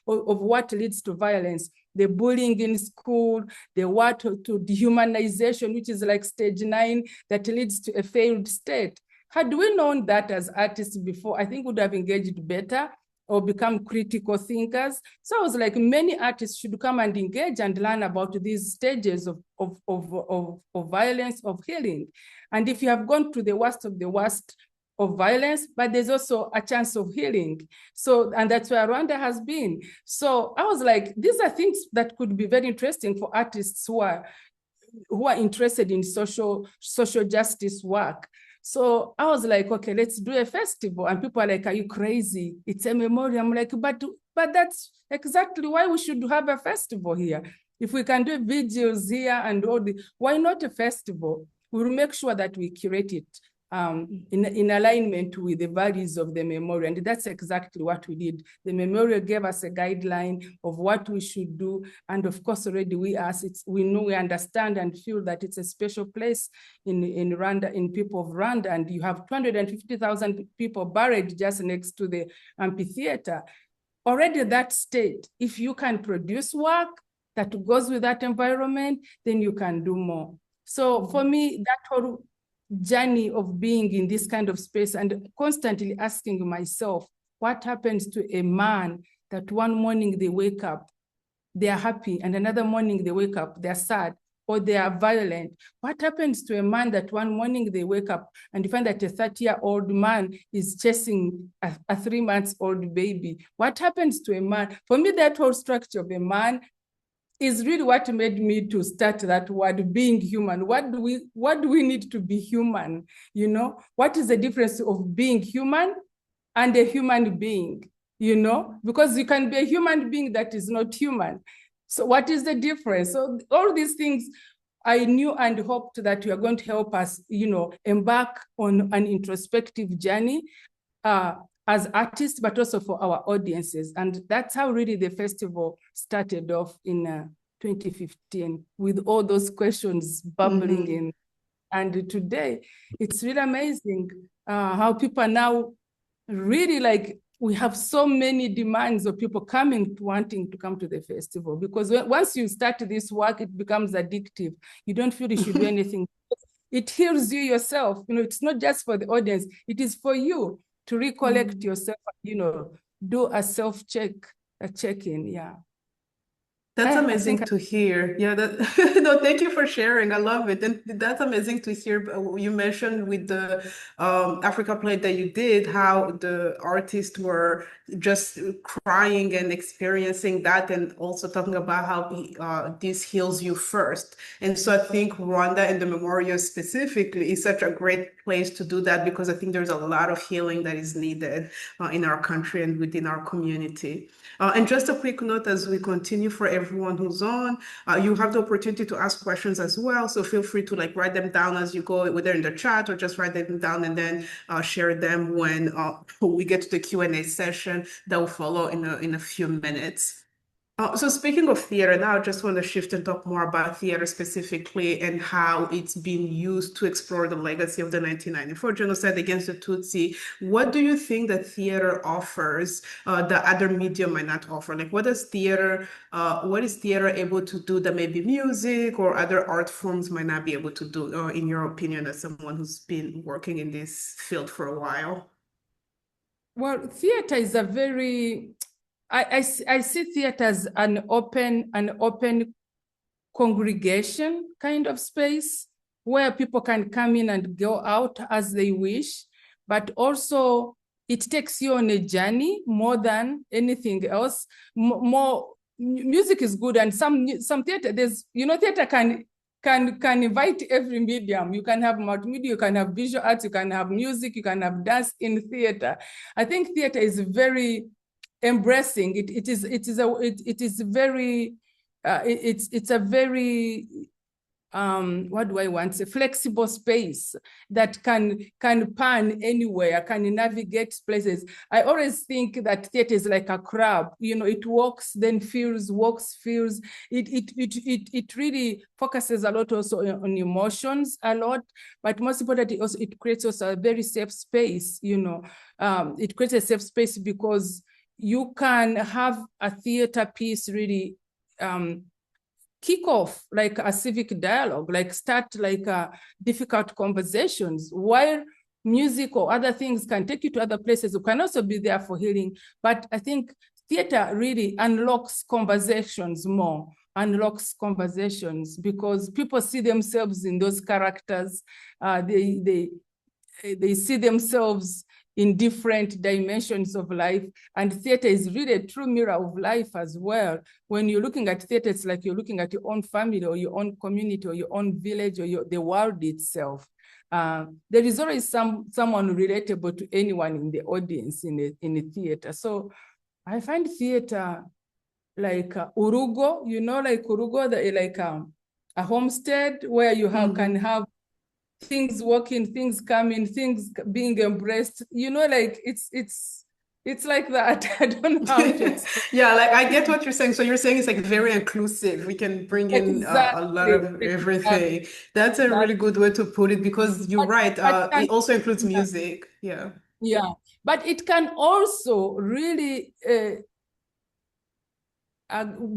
what leads to violence. The bullying in school, the what to dehumanization, which is like stage 9, that leads to a failed state. Had we known that as artists before, I think we would have engaged better or become critical thinkers. So I was like, many artists should come and engage and learn about these stages of violence, of healing. And if you have gone to the worst of the worst of violence, but there's also a chance of healing. So, and that's where Rwanda has been. So I was like, these are things that could be very interesting for artists who are interested in social justice work. So I was like, okay, let's do a festival. And people are like, are you crazy? It's a memorial. I'm like, but that's exactly why we should have a festival here. If we can do vigils here and all why not a festival? We'll make sure that we curate it in alignment with the values of the memorial. And that's exactly what we did. The memorial gave us a guideline of what we should do. And of course, already we know, we understand and feel that it's a special place in Rwanda, in people of Rwanda. And you have 250,000 people buried just next to the amphitheater. Already that state, if you can produce work that goes with that environment, then you can do more. So for me, that whole journey of being in this kind of space and constantly asking myself, what happens to a man that one morning they wake up, they are happy, and another morning they wake up, they're sad, or they are violent? What happens to a man that one morning they wake up and you find that a 30-year-old man is chasing a 3-month-old baby? What happens to a man? For me, that whole structure of a man is really what made me to start that word, being human. What do we need to be human? You know, what is the difference of being human and a human being? You know, because you can be a human being that is not human. So what is the difference? So all these things I knew and hoped that you are going to help us, you know, embark on an introspective journey as artists, but also for our audiences. And that's how really the festival started off in 2015 with all those questions bubbling in. And today, it's really amazing how people are now really like, we have so many demands of people coming, wanting to come to the festival, because once you start this work, it becomes addictive. You don't feel you should do anything. It heals you yourself. You know, it's not just for the audience, it is for you to recollect yourself, you know, do a self-check, a check-in, yeah. That's amazing to hear. Yeah, no, thank you for sharing. I love it. And that's amazing to hear. You mentioned with the Africa play that you did, how the artists were just crying and experiencing that, and also talking about how this heals you first. And so I think Rwanda and the memorial specifically is such a great place to do that, because I think there's a lot of healing that is needed in our country and within our community. And just a quick note as we continue, for everyone who's on, you have the opportunity to ask questions as well. So feel free to like write them down as you go, whether in the chat or just write them down and then share them when we get to the Q&A session that will follow in a few minutes. So speaking of theater, now I just want to shift and talk more about theater specifically and how it's been used to explore the legacy of the 1994 genocide against the Tutsi. What do you think that theater offers that other media might not offer? Like, what is theater able to do that maybe music or other art forms might not be able to do, in your opinion, as someone who's been working in this field for a while? Well, theater is a very, I see theater as an open congregation kind of space where people can come in and go out as they wish, but also it takes you on a journey more than anything else. More music is good, and some theater, there's, you know, theater can invite every medium. You can have multimedia, you can have visual arts, you can have music, you can have dance in theater. I think theater is very embracing. It's a very what do I want? A flexible space that can pan anywhere, can navigate places. I always think that theater is like a crab. You know, it walks, then feels, walks, feels. It really focuses a lot also on emotions a lot, but most importantly, also it creates also a very safe space. You know, it creates a safe space because you can have a theater piece really kick off like a civic dialogue, like start like difficult conversations, while music or other things can take you to other places. You can also be there for healing. But I think theater really unlocks conversations more, unlocks conversations, because people see themselves in those characters. They see themselves in different dimensions of life. And theater is really a true mirror of life as well. When you're looking at theater, it's like you're looking at your own family or your own community or your own village or the world itself. There is always someone relatable to anyone in the audience in the theater. So I find theater like urugo, you know, like urugo, like a homestead where you can have things working, things coming, things being embraced, you know, like it's like that. I don't know how to explain. Yeah, like I get what you're saying. So you're saying it's like very inclusive. We can bring in a lot of everything. That's a really good way to put it, because you're right. It also includes music. Yeah. Yeah, but it can also really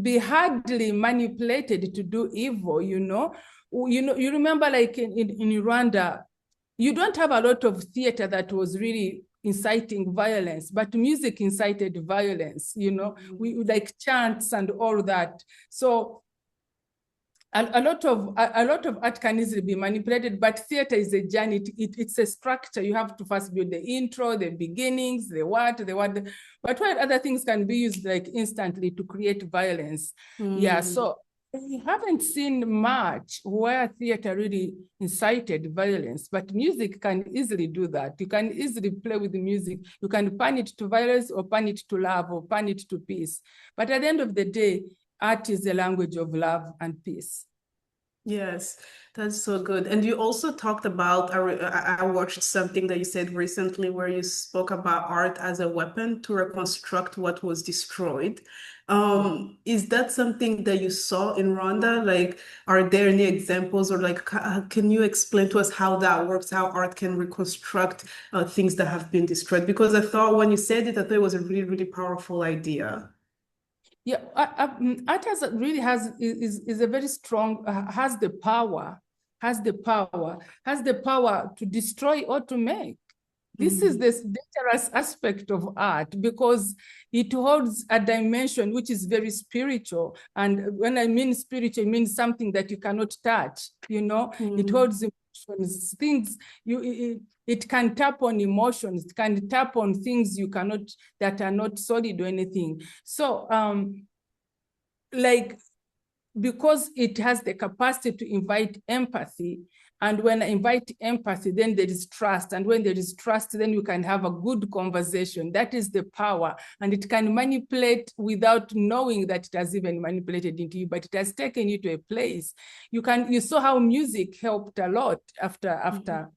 be hardly manipulated to do evil, you know. You remember like in Rwanda, you don't have a lot of theater that was really inciting violence, but music incited violence, you know, we like chants and all that. So a lot of art can easily be manipulated, but theater is a journey. It's a structure. You have to first build the intro, the beginnings, the what. But while other things can be used like instantly to create violence. Yeah, so we haven't seen much where theater really incited violence, but music can easily do that. You can easily play with the music. You can pan it to violence or pan it to love or pan it to peace. But at the end of the day, art is the language of love and peace. Yes, that's so good. And you also talked about, I watched something that you said recently where you spoke about art as a weapon to reconstruct what was destroyed. Is that something that you saw in Rwanda? Like, are there any examples or like, can you explain to us how that works, how art can reconstruct things that have been destroyed? Because I thought when you said it, I thought it was a really, really powerful idea. Yeah, art is a very strong, has the power to destroy or to make. This is this dangerous aspect of art because it holds a dimension which is very spiritual. And when I mean spiritual, I mean something that you cannot touch, you know, it holds emotions, things it can tap on emotions, it can tap on things you cannot, that are not solid or anything. So like, because it has the capacity to invite empathy, and when I invite empathy, then there is trust. And when there is trust, then you can have a good conversation. That is the power. And it can manipulate without knowing that it has even manipulated into you, but it has taken you to a place. You saw how music helped a lot after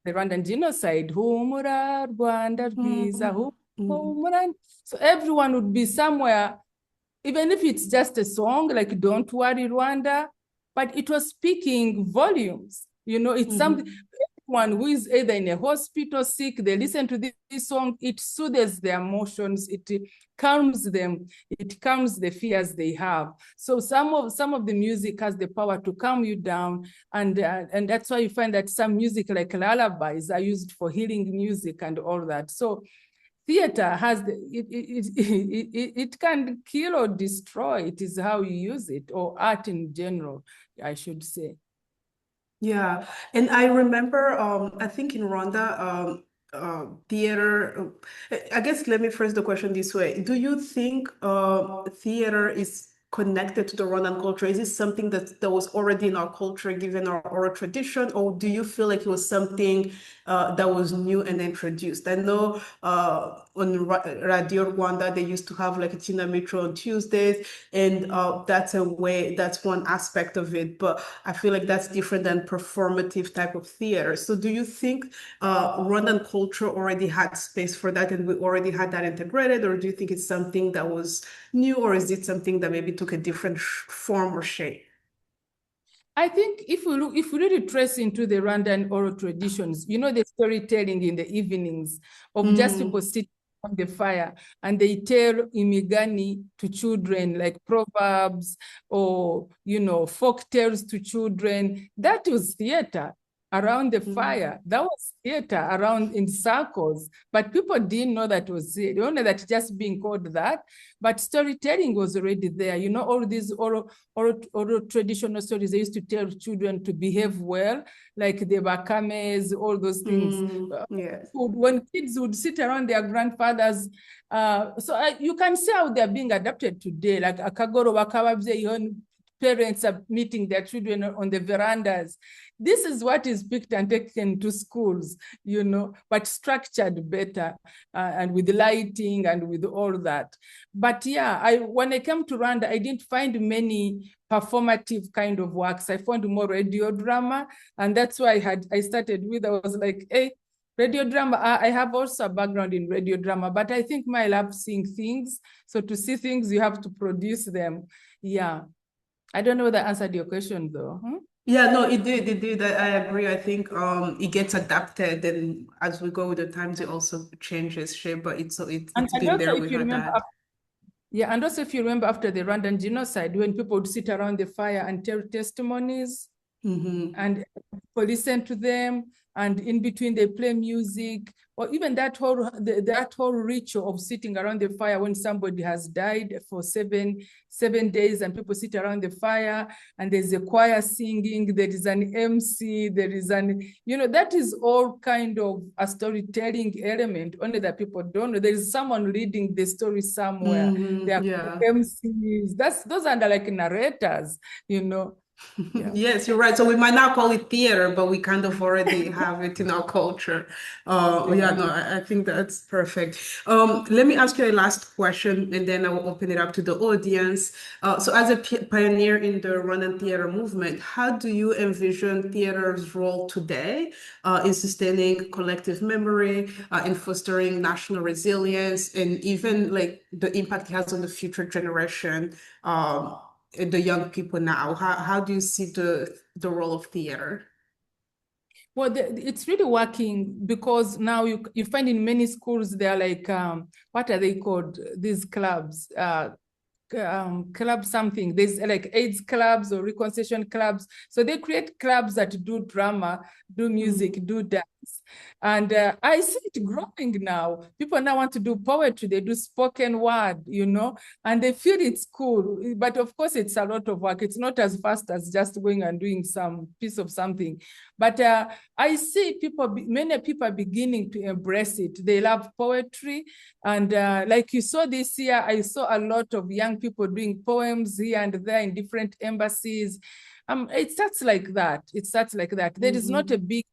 the Rwandan genocide. Humura, Rwanda, Rwiza, humura. So everyone would be somewhere, even if it's just a song, like Don't Worry Rwanda, but it was speaking volumes. You know, it's something, everyone who is either in a hospital sick, they listen to this song, it soothes their emotions, it calms them, it calms the fears they have. So some of the music has the power to calm you down, and that's why you find that some music like lullabies are used for healing music and all that. So theater has it can kill or destroy. It is how you use it, or art in general, I should say. Yeah, and I remember, I think in Rwanda, theater. I guess let me phrase the question this way: do you think theater is connected to the Rwandan culture? Is it something that was already in our culture, given our oral tradition, or do you feel like it was something that was new and introduced? I know on Radio Rwanda they used to have like a Tina Metro on Tuesdays, and that's one aspect of it. But I feel like that's different than performative type of theater. So do you think Rwandan culture already had space for that and we already had that integrated, or do you think it's something that was new, or is it something that maybe took a different form or shape? I think if we really trace into the Rwandan oral traditions, you know, the storytelling in the evenings of just people sitting on the fire and they tell imigani to children, like proverbs or, you know, folk tales to children. That was theater around the fire. That was theater around in circles, but people didn't know that was it. They only that just being called that, but storytelling was already there. You know, all these oral traditional stories they used to tell children to behave well, like the bakames, all those things. Yes. When kids would sit around their grandfathers, you can see how they're being adapted today, like akagoro wakababye, parents are meeting their children on the verandas. This is what is picked and taken to schools, you know, but structured better and with lighting and with all that. But yeah, when I came to Rwanda, I didn't find many performative kind of works. I found more radio drama, and that's why I started with. I was like, hey, radio drama. I have also a background in radio drama, but I think I love seeing things. So to see things, you have to produce them. Yeah. I don't know whether I answered your question though. Yeah, no, it did. It did. I agree. I think it gets adapted, and as we go with the times, it also changes shape. But it's And been also, there if with you our remember, dad. Yeah, and also if you remember after the Rwandan genocide, when people would sit around the fire and tell testimonies, and people listen to them, and in between they play music, or even that whole ritual of sitting around the fire when somebody has died for seven days, and people sit around the fire, and there's a choir singing, there is an MC, there is that is all kind of a storytelling element, only that people don't know. There is someone reading the story somewhere. There are MCs. Those are like narrators, Yeah. Yes, you're right. So we might not call it theater, but we kind of already have it in our culture. Yeah, no, I think that's perfect. Let me ask you a last question, and then I will open it up to the audience. So as a pioneer in the Rwandan theater movement, how do you envision theater's role today in sustaining collective memory, in fostering national resilience, and even like the impact it has on the future generation? The young people now? How do you see the role of theater? Well, it's really working because now you find in many schools they're like what are they called? These clubs, club something. There's like AIDS clubs or reconciliation clubs. So they create clubs that do drama, do music, do dance. And I see it growing now. People now want to do poetry. They do spoken word, and they feel it's cool. But of course, it's a lot of work. It's not as fast as just going and doing some piece of something. But I see many people are beginning to embrace it. They love poetry. And like you saw this year, I saw a lot of young people doing poems here and there in different embassies. It starts like that. There is not a big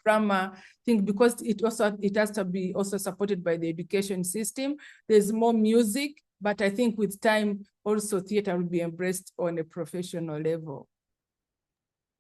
drama thing because it has to be also supported by the education system. There's more music, but I think with time also theater will be embraced on a professional level.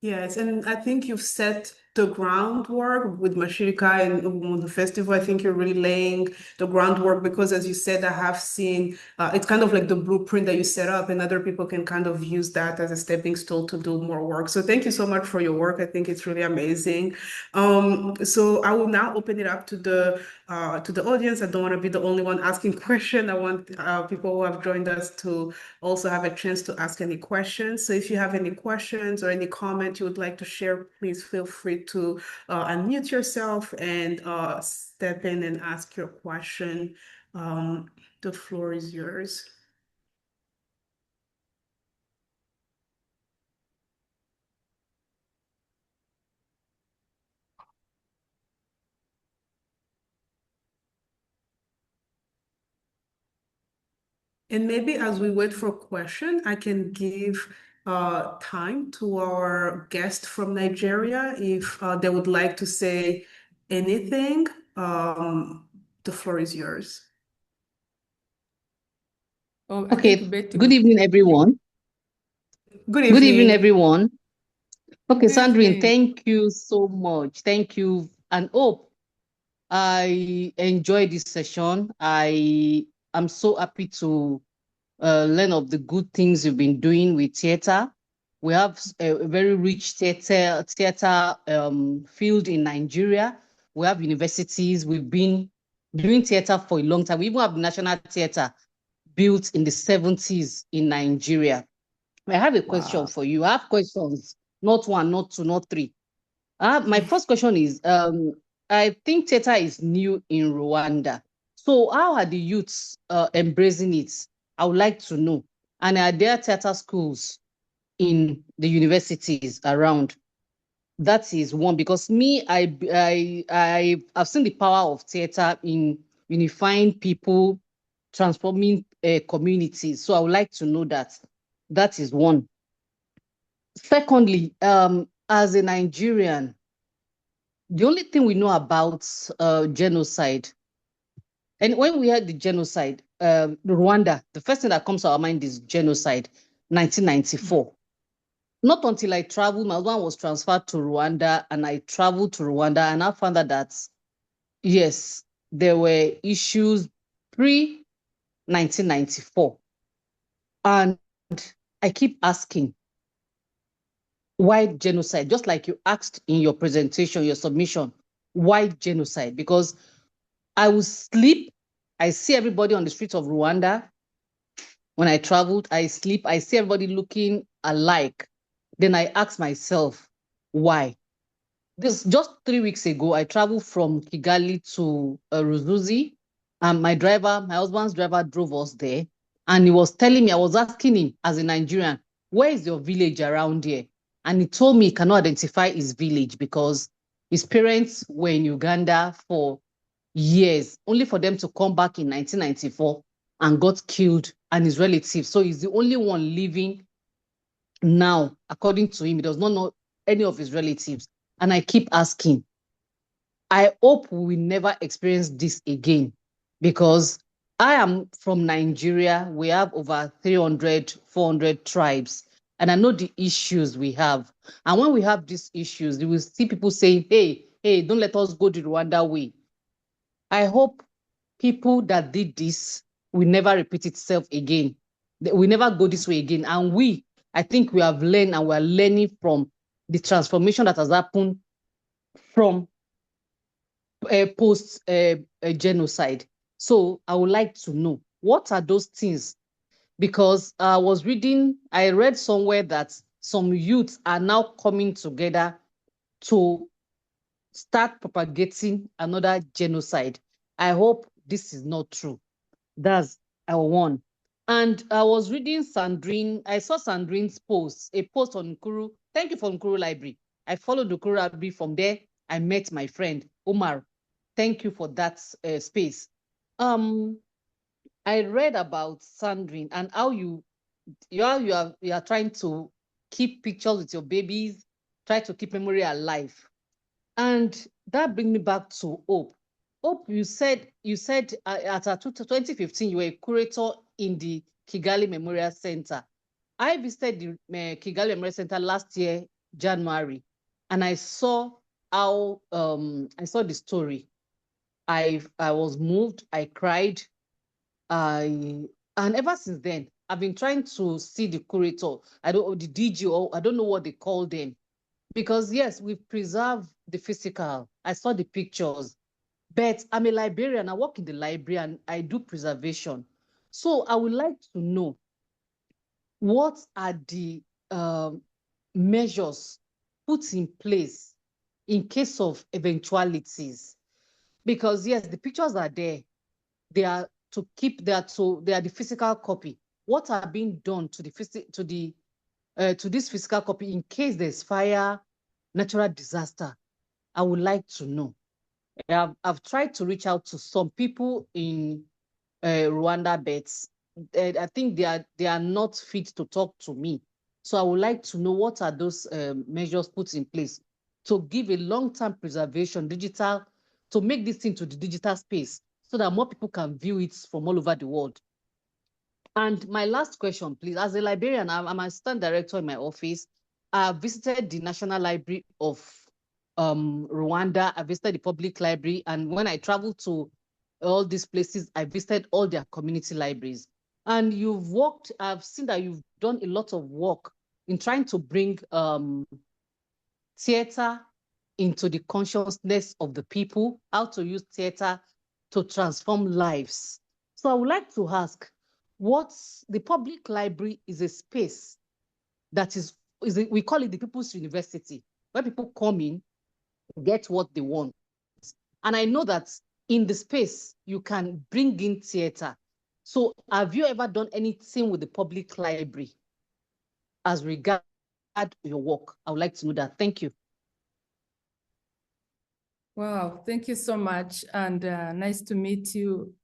Yes, and I think you've set the groundwork with Mashirika and the festival. I think you're really laying the groundwork because, as you said, I have seen it's kind of like the blueprint that you set up, and other people can kind of use that as a stepping stone to do more work. So thank you so much for your work. I think it's really amazing. So I will now open it up to the audience. I don't want to be the only one asking questions. I want people who have joined us to also have a chance to ask any questions. So if you have any questions or any comment you would like to share, please feel free to unmute yourself and step in and ask your question. The floor is yours. And maybe as we wait for a question, I can give time to our guest from Nigeria if they would like to say anything. The floor is yours. Okay, good evening, everyone. Good evening. Good evening, everyone. Okay, Sandrine, thank you so much. Thank you. And Hope, I enjoyed this session. I am so happy to learn of the good things you've been doing with theater. We have a very rich theater field in Nigeria. We have universities. We've been doing theater for a long time. We even have the National Theater built in the 70s in Nigeria. I have a question for you. I have questions, not one, not two, not three. My first question is, I think theater is new in Rwanda. So how are the youths embracing it? I would like to know. And are there theater schools in the universities around? That is one, because me, I've seen the power of theater in unifying people, transforming communities. So I would like to know that. That is one. Secondly, as a Nigerian, the only thing we know about genocide, and when we had the genocide, Rwanda, the first thing that comes to our mind is genocide, 1994. Not until I traveled, my husband was transferred to Rwanda, and I traveled to Rwanda, and I found out that, yes, there were issues pre-1994. And I keep asking, why genocide? Just like you asked in your presentation, your submission, why genocide? Because I will sleep, I see everybody on the streets of Rwanda, When I traveled, I sleep, I see everybody looking alike. Then I ask myself, why? This just 3 weeks ago, I traveled from Kigali to Ruzuzi, and my husband's driver drove us there. And he was telling me, I was asking him as a Nigerian, where is your village around here? And he told me he cannot identify his village because his parents were in Uganda for years, only for them to come back in 1994 and got killed, and his relatives. So he's the only one living now, according to him. He does not know any of his relatives. And I keep asking, I hope we will never experience this again, because I am from Nigeria. We have over 300, 400 tribes, and I know the issues we have. And when we have these issues, you will see people saying, hey, don't let us go the Rwanda way. I hope people that did this will never repeat itself again. We never go this way again. And I think we have learned, and we're learning from the transformation that has happened from post-genocide. So I would like to know, what are those things? Because I read somewhere that some youths are now coming together to start propagating another genocide. I hope this is not true. That's our one. And I was reading Sandrine. I saw Sandrine's post, a post on Nkuru. Thank you for Nkuru Library. I followed the Nkuru Library. From there, I met my friend, Omar. Thank you for that space. I read about Sandrine and how you are trying to keep pictures with your babies, try to keep memory alive. And that brings me back to Hope. Hope, you said at 2015, you were a curator in the Kigali Memorial Center. I visited the Kigali Memorial Center last year, January, and I saw the story. I was moved, I cried, and ever since then, I've been trying to see the curator, the DG, or I don't know what they call them. Because yes, we've preserved the physical. I saw the pictures, but I'm a librarian. I work in the library and I do preservation. So I would like to know, what are the measures put in place in case of eventualities? Because yes, the pictures are there. They are the physical copy. What are being done to this physical copy in case there's fire, natural disaster? I would like to know. I've tried to reach out to some people in Rwanda, but I think they are not fit to talk to me. So I would like to know, what are those measures put in place to give a long-term preservation, digital, to make this into the digital space so that more people can view it from all over the world. And my last question, please. As a librarian, I'm an assistant director in my office. I visited the National Library of Rwanda. I visited the public library. And when I traveled to all these places, I visited all their community libraries. And I've seen that you've done a lot of work in trying to bring theater into the consciousness of the people, how to use theater to transform lives. So I would like to ask, the public library is a space that we call it the People's University, where people come in, get what they want. And I know that in the space, you can bring in theater. So have you ever done anything with the public library as regard your work? I would like to know that. Thank you. Wow, thank you so much. And nice to meet you.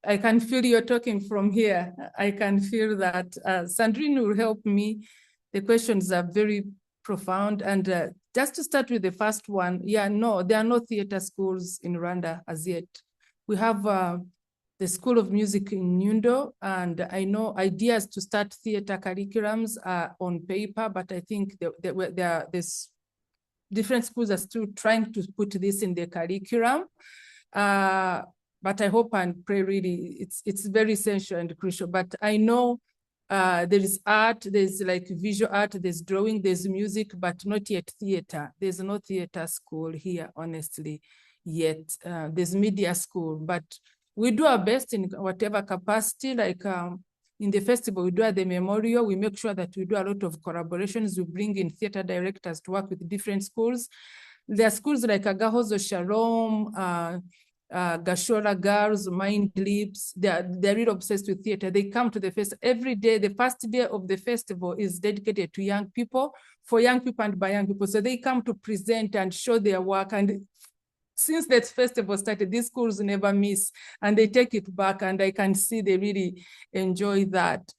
I can feel you're talking from here. I can feel that Sandrine will help me. The questions are very profound. And just to start with the first one, no, there are no theater schools in Rwanda as yet. We have the School of Music in Nyundo, and I know ideas to start theater curriculums are on paper, but I think there's different schools are still trying to put this in the curriculum. But I hope and pray really it's very essential and crucial. But I know there is art, there's like visual art, there's drawing, there's music, but not yet theater. There's no theater school here, honestly, yet. There's media school, but we do our best in whatever capacity. Like in the festival, we do at the memorial. We make sure that we do a lot of collaborations. We bring in theater directors to work with different schools. There are schools like Agahozo Shalom, Gashora Girls, Mind Lips. They're really obsessed with theater. They come to the festival every day. The first day of the festival is dedicated to young people, for young people and by young people. So they come to present and show their work. And since that festival started, these schools never miss, and they take it back, and I can see they really enjoy that.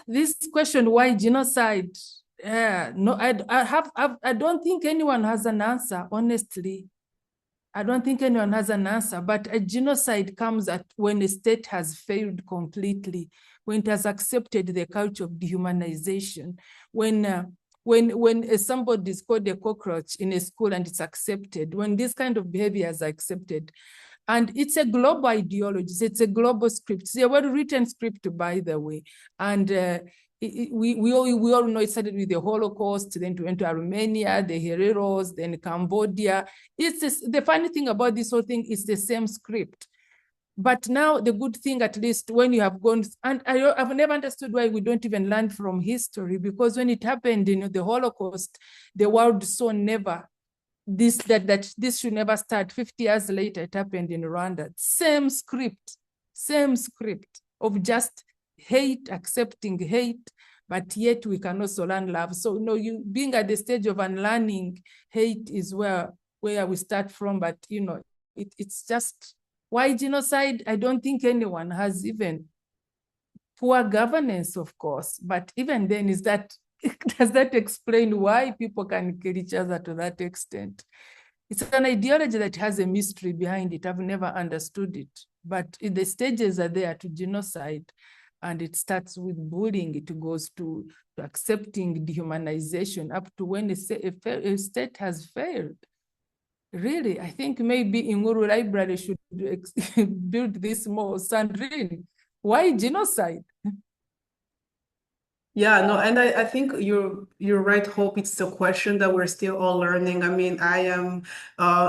This question, why genocide? No, I don't think anyone has an answer, honestly. I don't think anyone has an answer, but a genocide comes at when a state has failed completely, when it has accepted the culture of dehumanization, when somebody is called a cockroach in a school and it's accepted, when this kind of behavior is accepted. And it's a global ideology, it's a global script. It's a well-written script, by the way. And we all know it started with the Holocaust, then it went to Armenia, the Hereros, then Cambodia. The funny thing about this whole thing is the same script. But now the good thing, at least when you have gone, and I've never understood why we don't even learn from history, because when it happened in the Holocaust, the world saw never that this should never start. 50 years later, it happened in Rwanda. Same script of just hate, accepting hate, but yet we can also learn love. So, you being at the stage of unlearning hate is where we start from. But, it's just, why genocide? I don't think anyone has. Even poor governance, of course, but even then, does that explain why people can kill each other to that extent? It's an ideology that has a mystery behind it. I've never understood it. But the stages are there to genocide, and it starts with bullying. It goes to accepting dehumanization, up to when a state has failed. Really, I think maybe Inguru Library should build this more. Sandrine, why genocide? Yeah, no, and I think you're right, Hope. It's a question that we're still all learning. I mean, I am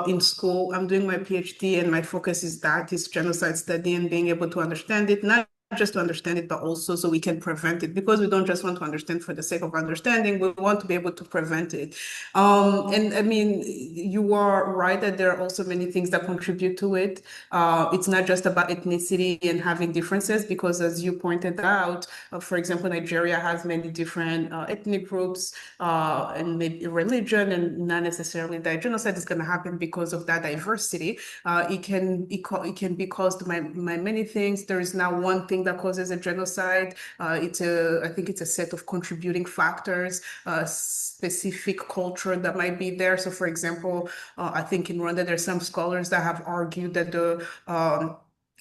in school, I'm doing my PhD, and my focus is genocide study and being able to understand it, not just to understand it, but also so we can prevent it, because we don't just want to understand for the sake of understanding, we want to be able to prevent it. And I mean, you are right that there are also many things that contribute to it. It's not just about ethnicity and having differences, because as you pointed out, for example, Nigeria has many different ethnic groups and maybe religion, and not necessarily that genocide is going to happen because of that diversity. It can be caused by many things. There is not one thing that causes a genocide. I think it's a set of contributing factors, specific culture that might be there. So, for example, I think in Rwanda, there's some scholars that have argued that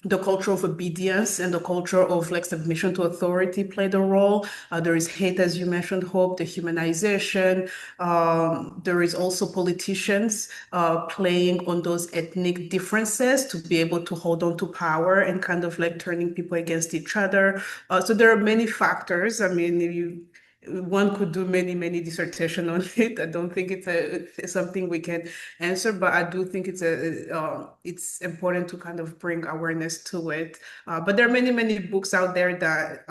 the culture of obedience and the culture of submission to authority played a role. There is hate, as you mentioned, Hope, the humanization. There is also politicians playing on those ethnic differences to be able to hold on to power and kind of turning people against each other. So there are many factors. I mean, one could do many dissertations on it. I don't think it's something we can answer, but I do think it's important to kind of bring awareness to it. But there are many books out there that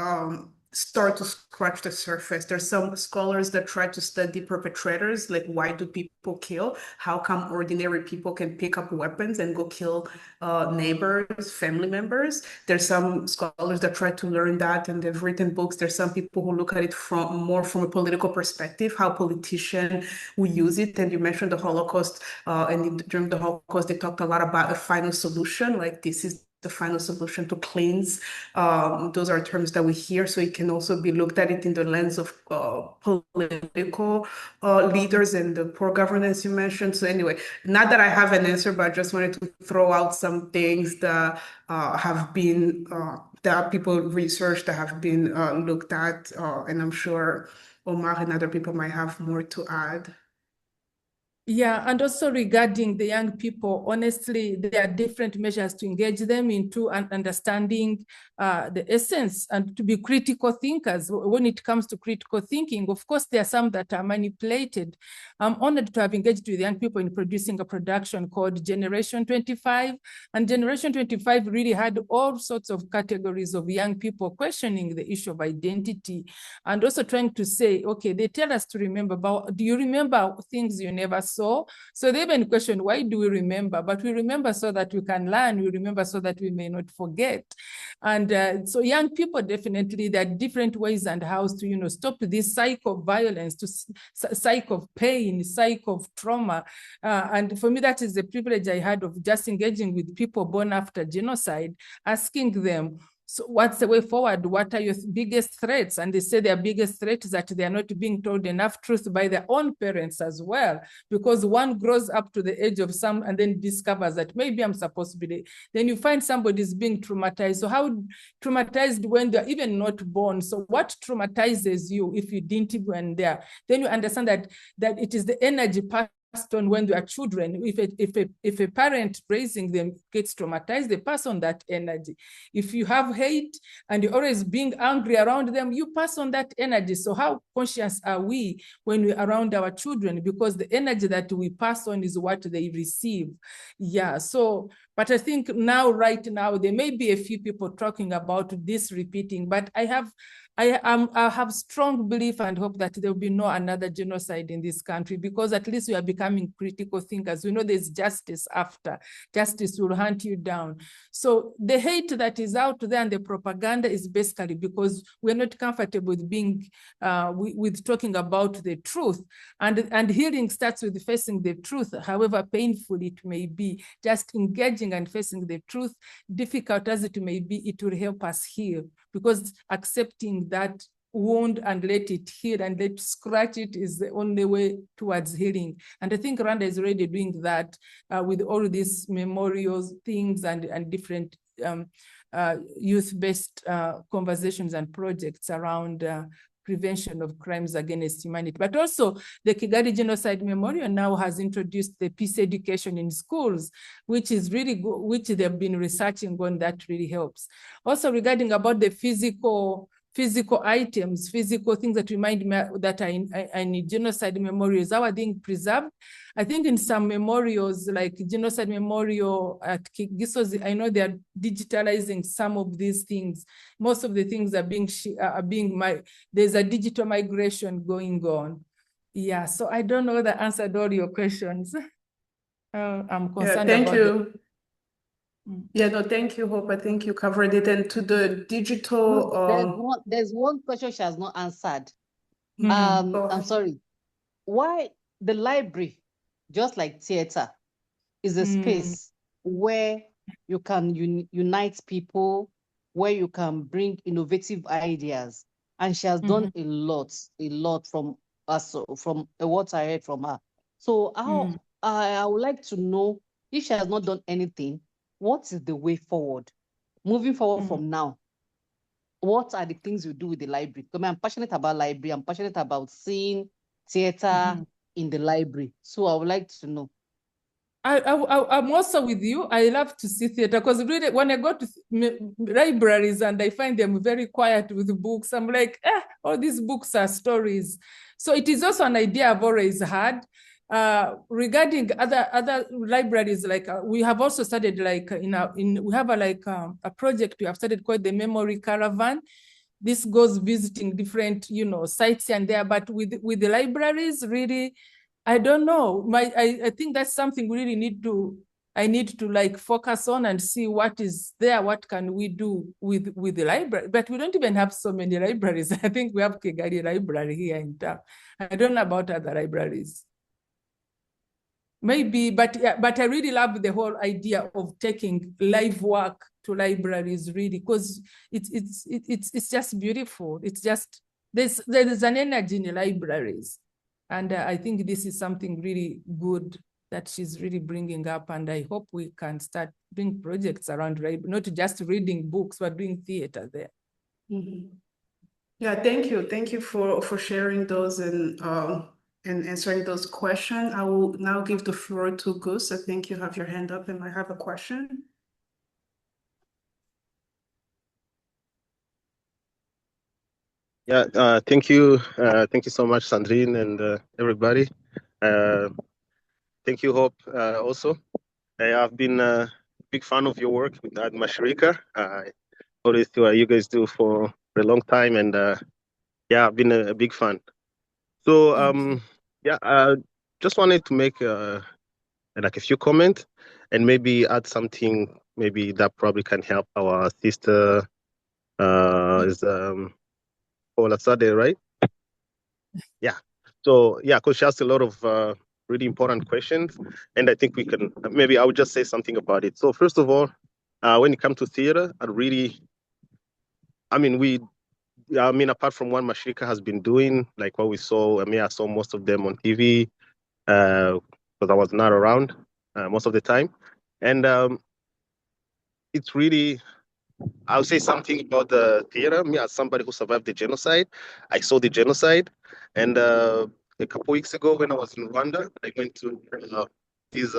start to scratch the surface. There's some scholars that try to study perpetrators, like why do people kill? How come ordinary people can pick up weapons and go kill neighbors, family members? There's some scholars that try to learn that, and they've written books. There's some people who look at it more from a political perspective, how politicians will use it. And you mentioned the Holocaust, and during the Holocaust, they talked a lot about a final solution, like this is the final solution to cleanse. Those are terms that we hear. So it can also be looked at it in the lens of political leaders and the poor governance you mentioned. So anyway, not that I have an answer, but I just wanted to throw out some things that have been, that people researched, that have been looked at. And I'm sure Omar and other people might have more to add. Yeah, and also regarding the young people, honestly, there are different measures to engage them into understanding the essence and to be critical thinkers. When it comes to critical thinking, of course, there are some that are manipulated. I'm honored to have engaged with young people in producing a production called Generation 25. And Generation 25 really had all sorts of categories of young people questioning the issue of identity and also trying to say, okay, they tell us to remember, but do you remember things you never saw? So they even question, why do we remember? But we remember so that we can learn. We remember so that we may not forget. And so young people, definitely, there are different ways and how to, stop this cycle of violence, to cycle of pain, cycle of trauma. And for me, that is the privilege I had of just engaging with people born after genocide, asking them, so what's the way forward? What are your biggest threats? And they say their biggest threat is that they are not being told enough truth by their own parents as well, because one grows up to the age of some and then discovers that maybe I'm supposed to be. Then you find somebody's being traumatized. So how traumatized when they're even not born? So what traumatizes you if you didn't even there? Then you understand that it is the energy passed on when they are children. If a parent raising them gets traumatized, they pass on that energy. If you have hate and you're always being angry around them, you pass on that energy. So how conscious are we when we're around our children? Because the energy that we pass on is what they receive. Yeah, so, but I think right now, there may be a few people talking about this repeating, but I have strong belief and hope that there will be no another genocide in this country, because at least we are becoming critical thinkers. We know there's justice after. Justice will hunt you down. So the hate that is out there and the propaganda is basically because we're not comfortable with being, with talking about the truth. And healing starts with facing the truth, however painful it may be. Just engaging and facing the truth, difficult as it may be, it will help us heal, because accepting that wound and let it heal and let scratch it is the only way towards healing. And I think Rwanda is already doing that with all these memorials things and different youth-based conversations and projects around prevention of crimes against humanity. But also the Kigali Genocide Memorial now has introduced the peace education in schools, which is really good, which they've been researching on. That really helps. Also regarding about the physical items, physical things that remind me that are in genocide memorials, how are being preserved. I think in some memorials, like Genocide Memorial at Gisozi, I know they are digitalizing some of these things. Most of the things are there's a digital migration going on. Yeah, so I don't know that answered all your questions. I'm concerned thank about you. Yeah, no, thank you, Hope. I think you covered it. And to the digital... There's one question she has not answered. I'm sorry. Why the library, just like theater, is a space where you can unite people, where you can bring innovative ideas. And she has done a lot from us, from what I heard from her. So I would like to know, if she has not done anything, what is the way forward? Moving forward from now, what are the things you do with the library? Because I'm passionate about library. I'm passionate about seeing theater in the library. So I would like to know. I'm also with you. I love to see theater, because really when I go to libraries and I find them very quiet with books, I'm like, all these books are stories. So it is also an idea I've always had. Regarding other libraries, like we have also started, like we have a project we have started called the Memory Caravan. This goes visiting different sites and there, but with the libraries, really, I don't know. I think that's something we really need to. I need to like focus on and see what is there. What can we do with the library? But we don't even have so many libraries. I think we have Kigali Library here in town. I don't know about other libraries. Maybe, but I really love the whole idea of taking live work to libraries, really, because it's just beautiful. It's just there's an energy in the libraries, and I think this is something really good that she's really bringing up, and I hope we can start doing projects around not just reading books, but doing theater there. Yeah, thank you for sharing those. And and answering those questions. I will now give the floor to Gus. I think you have your hand up and I have a question. Yeah, thank you. Thank you so much, Sandrine, and everybody. Thank you, Hope, also. I've been a big fan of your work at Mashirika. I always do what you guys do for a long time, and yeah, I've been a big fan. So, yeah, just wanted to make like a few comments and maybe add something maybe that probably can help our sister is Hope Azeda, right? Yeah. So yeah, because she asked a lot of really important questions, and I think we can maybe I would just say something about it. So first of all, when it comes to theater, I mean, apart from what Mashirika has been doing, like what we saw, I mean, I saw most of them on TV because I was not around most of the time, and it's really I'll say something about the theater. Me, as somebody who survived the genocide, I saw the genocide. And a couple weeks ago, when I was in Rwanda, I went to this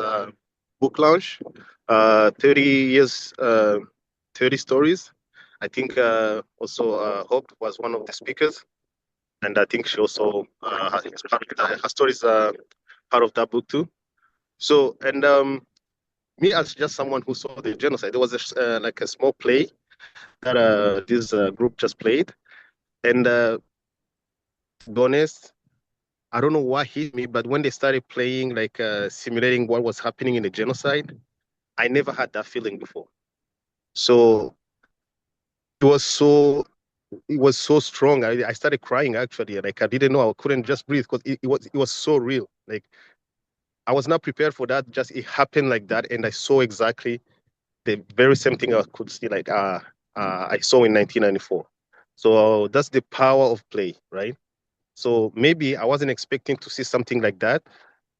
book launch, 30 years, 30 stories. I think also Hope was one of the speakers. And I think she also, her stories are part of that book too. So, and me as just someone who saw the genocide, there was like a small play that this group just played. And to be honest, I don't know what hit me, but when they started playing, like simulating what was happening in the genocide, I never had that feeling before. So it was so strong. I started crying actually. Like I didn't know I couldn't just breathe because it was so real. Like I was not prepared for that. Just it happened like that, and I saw exactly the very same thing I could see. Like I saw in 1994. So that's the power of play, right? So maybe I wasn't expecting to see something like that.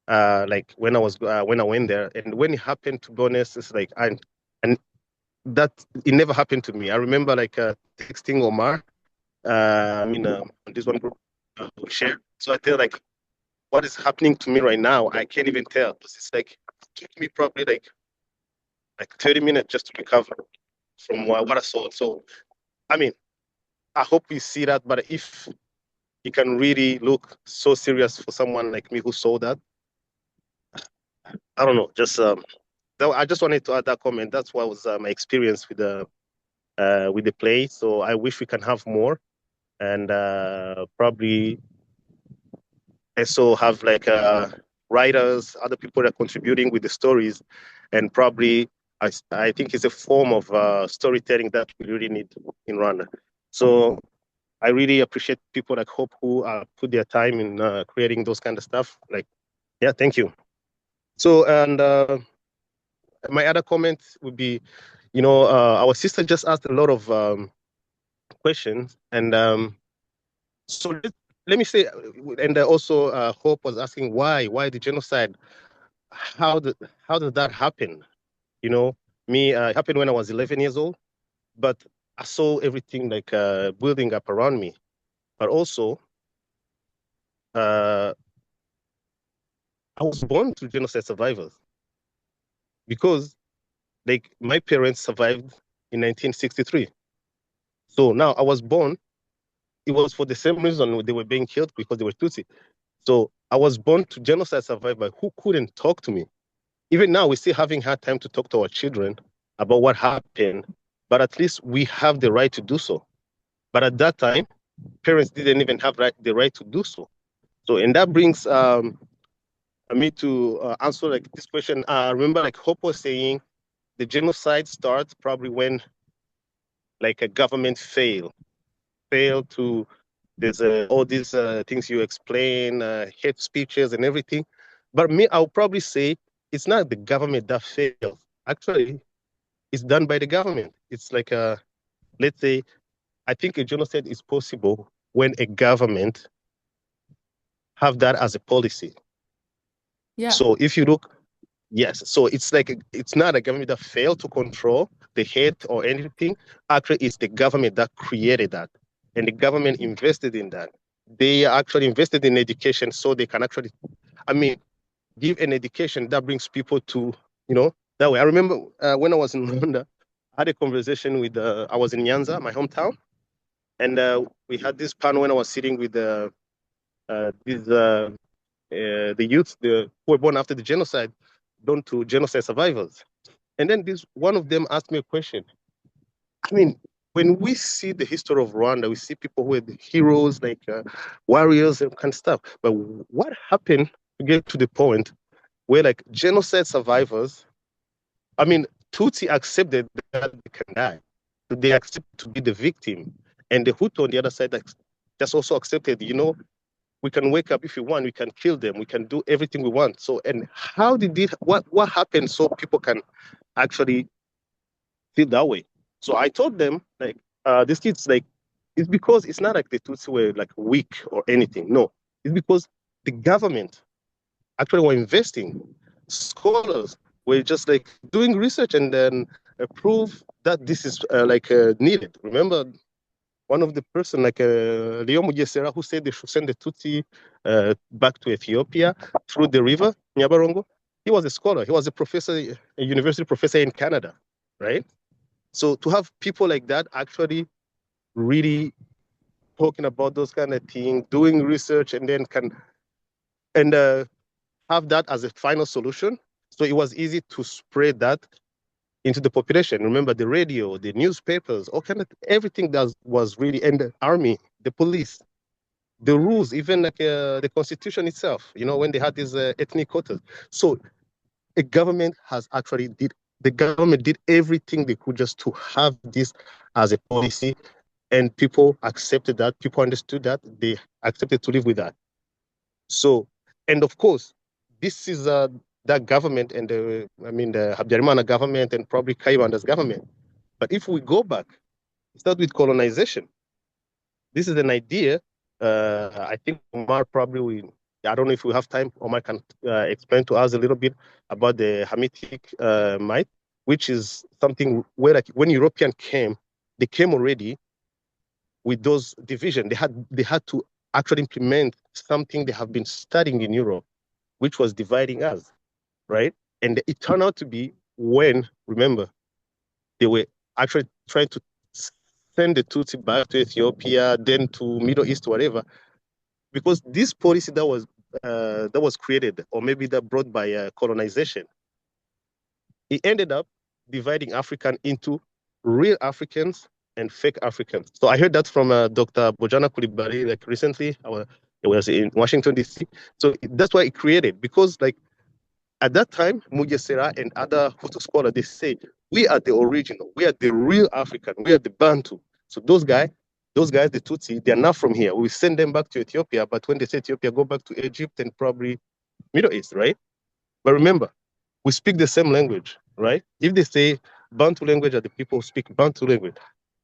Like when I went there, and when it happened, to be honest, it's like and that it never happened to me. I remember like texting Omar. On this one group we share. So I feel like what is happening to me right now, I can't even tell. It's like it took me probably like 30 minutes just to recover from what I saw. So I mean, I hope we see that, but if it can really look so serious for someone like me who saw that, I don't know. Just I just wanted to add that comment. That's what was my experience with the play. So I wish we can have more, and probably also have like writers, other people that are contributing with the stories, and probably I think it's a form of storytelling that we really need in Rwanda. So I really appreciate people like Hope who put their time in creating those kind of stuff. Like, yeah, thank you. So, and my other comment would be, our sister just asked a lot of questions, and so let me say, and also Hope was asking why the genocide? How did that happen? You know, me, it happened when I was 11 years old, but I saw everything like building up around me, but also I was born to genocide survivors because like my parents survived in 1963. So now I was born, it was for the same reason they were being killed because they were Tutsi. So I was born to genocide survivor who couldn't talk to me. Even now, we're still having hard time to talk to our children about what happened, but at least we have the right to do so. But at that time, parents didn't even have the right to do so. So, and that brings me to answer like this question. Remember, like Hope was saying, the genocide starts probably when like a government fail to there's all these things you explain, hate speeches and everything. But me, I'll probably say it's not the government that fails. Actually, it's done by the government. It's like let's say, I think a genocide is possible when a government have that as a policy. Yeah. So if you look, yes. So it's like it's not a government that failed to control the hate or anything. Actually, it's the government that created that, and the government invested in that. they actually invested in education so they can actually, give an education that brings people to, that way. I remember when I was in Rwanda, I had a conversation with, I was in Nyanza, my hometown, and we had this panel when I was sitting with the youth who were born after the genocide, done to genocide survivors. And then one of them asked me a question. When we see the history of Rwanda, we see people who were the heroes, like warriors and kind of stuff. But what happened to get to the point where like genocide survivors, Tutsi accepted that they can die. So they accept to be the victim. And the Hutu on the other side just also accepted, we can wake up if we want, we can kill them, we can do everything we want. So, and how did it, what happened so people can actually feel that way? So I told them, like, these kids, like, it's because it's not like the Tutsi were like weak or anything. No, it's because the government actually were investing. Scholars were just like doing research and then prove that this is needed. Remember, one of the person like Leo Mugesera, who said they should send the Tutsi back to Ethiopia through the river Nyabarongo. He was a scholar. He was a professor, a university professor in Canada, right? So to have people like that actually really talking about those kind of things, doing research, and then have that as a final solution. So it was easy to spread that into the population. Remember the radio, the newspapers, all kind of everything that was really, and the army, the police, the rules, even like the constitution itself. When they had these ethnic quotas. So the government did everything they could just to have this as a policy, and people accepted that. People understood that. They accepted to live with that. So, and of course, this is that government and the Habyarimana government and probably Kaibanda's government. But if we go back, start with colonization. This is an idea. I think Omar probably I don't know if we have time. Omar can explain to us a little bit about the Hamitic myth, which is something where, like, when Europeans came, they came already with those divisions. They had to actually implement something they have been studying in Europe, which was dividing us, right? And it turned out to be when, remember, they were actually trying to send the Tutsi back to Ethiopia, then to Middle East, whatever, because this policy that was created, or maybe that brought by colonization, it ended up dividing African into real Africans and fake Africans. So I heard that from Dr. Bojana Coulibaly, like recently. It was in Washington, D.C. So that's why it created, because like at that time, Mugesera and other Hutu scholars, they say, we are the original, we are the real African, we are the Bantu. So those guys, the Tutsi, they're not from here. We send them back to Ethiopia, but when they say Ethiopia, go back to Egypt and probably Middle East, right? But remember, we speak the same language, right? If they say Bantu language are the people who speak Bantu language,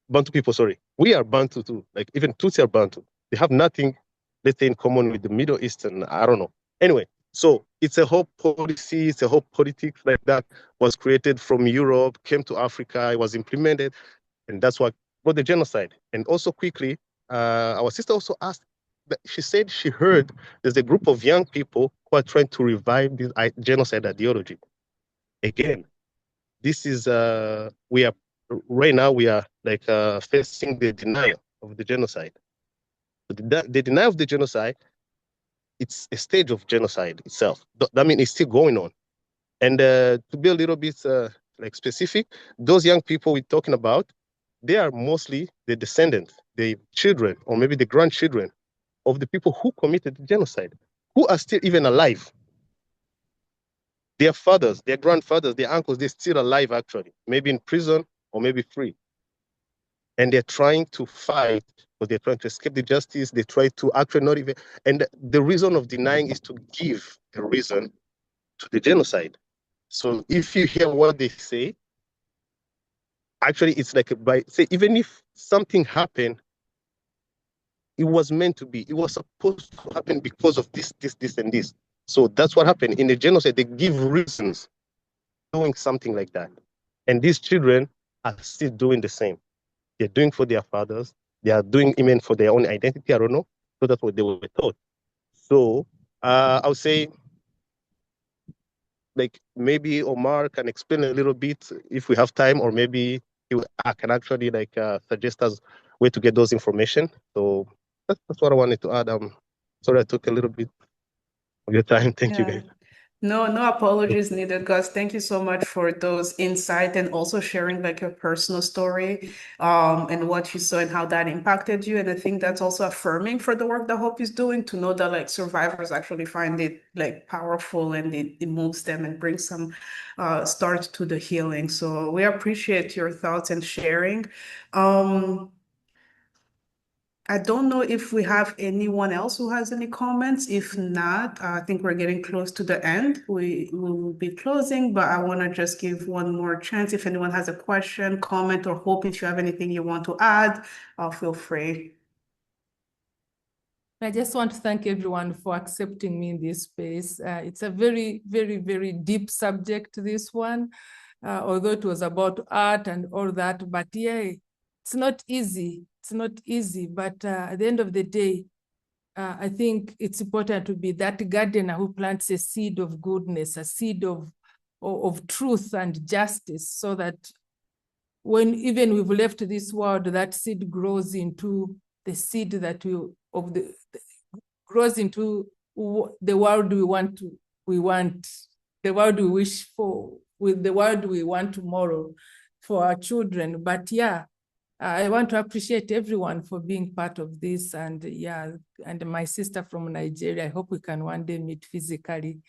Bantu people, sorry, we are Bantu too. Like even Tutsi are Bantu. They have nothing, let's say, in common with the Middle Eastern, I don't know. Anyway, so it's a whole policy, it's a whole politics like that was created from Europe, came to Africa, it was implemented, and that's what brought the genocide. And also quickly, our sister also asked, she said she heard there's a group of young people who are trying to revive this genocide ideology. Again, this is, right now we are like facing the denial of the genocide. The denial of the genocide, it's a stage of genocide itself. That means it's still going on. And to be a little bit like specific, those young people we're talking about, they are mostly the descendants, the children, or maybe the grandchildren of the people who committed the genocide, who are still even alive. Their fathers, their grandfathers, their uncles, they're still alive actually, maybe in prison or maybe free. And they're trying to fight, or they're trying to escape the justice. They try to actually not even, and the reason of denying is to give a reason to the genocide. So if you hear what they say, actually it's like, even if something happened, it was meant to be. It was supposed to happen because of this, and this. So that's what happened. In the genocide, they give reasons doing something like that. And these children are still doing the same. They're doing for their fathers. They are doing even for their own identity, I don't know. So that's what they were taught. So I would say, like, maybe Omar can explain a little bit if we have time, or maybe I can actually like suggest us where to get those information. So that's what I wanted to add. Sorry I took a little bit of your time. Thank you, guys. No apologies needed, Gus. Thank you so much for those insight and also sharing like your personal story and what you saw and how that impacted you. And I think that's also affirming for the work that Hope is doing, to know that like survivors actually find it like powerful and it moves them and brings some start to the healing. So we appreciate your thoughts and sharing. I don't know if we have anyone else who has any comments. If not, I think we're getting close to the end. We will be closing, but I want to just give one more chance. If anyone has a question, comment, or Hope, if you have anything you want to add, feel free. I just want to thank everyone for accepting me in this space. It's a very, very, very deep subject, this one, although it was about art and all that, but yeah, it's not easy. It's not easy, but at the end of the day, I think it's important to be that gardener who plants a seed of goodness, a seed of truth and justice, so that when even we've left this world, that seed grows into the seed that grows into the world the world we wish for, with the world we want tomorrow for our children. But yeah, I want to appreciate everyone for being part of this, and yeah, and my sister from Nigeria. I hope we can one day meet physically.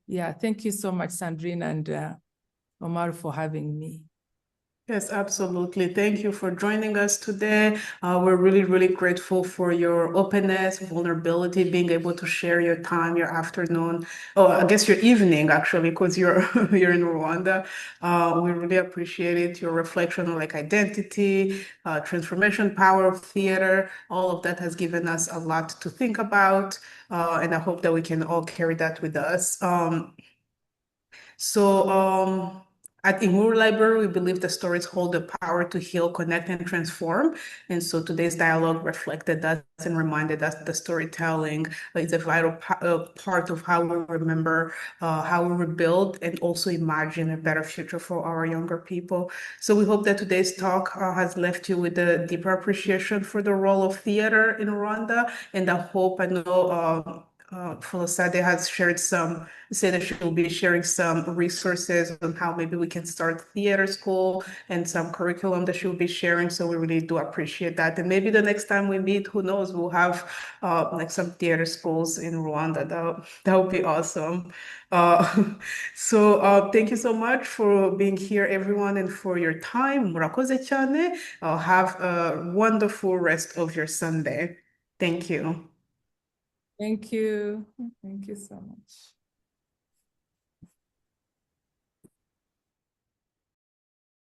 Yeah, thank you so much, Sandrine and Omar, for having me. Yes, absolutely. Thank you for joining us today. We're really, really grateful for your openness, vulnerability, being able to share your time, your afternoon, I guess your evening, actually, because you're you're in Rwanda. We really appreciate it. Your reflection on like identity, transformation, power of theater, all of that has given us a lot to think about. And I hope that we can all carry that with us. At Imuru Library, we believe the stories hold the power to heal, connect, and transform. And so today's dialogue reflected that and reminded us the storytelling is a vital part of how we remember, how we rebuild, and also imagine a better future for our younger people. So we hope that today's talk has left you with a deeper appreciation for the role of theater in Rwanda. And I hope, I know, Hope Azeda has said that she will be sharing some resources on how maybe we can start theater school and some curriculum that she will be sharing. So we really do appreciate that. And maybe the next time we meet, who knows, we'll have like some theater schools in Rwanda. That would be awesome. So thank you so much for being here, everyone, and for your time. Murakoze cyane. Have a wonderful rest of your Sunday. Thank you. Thank you. Thank you so much.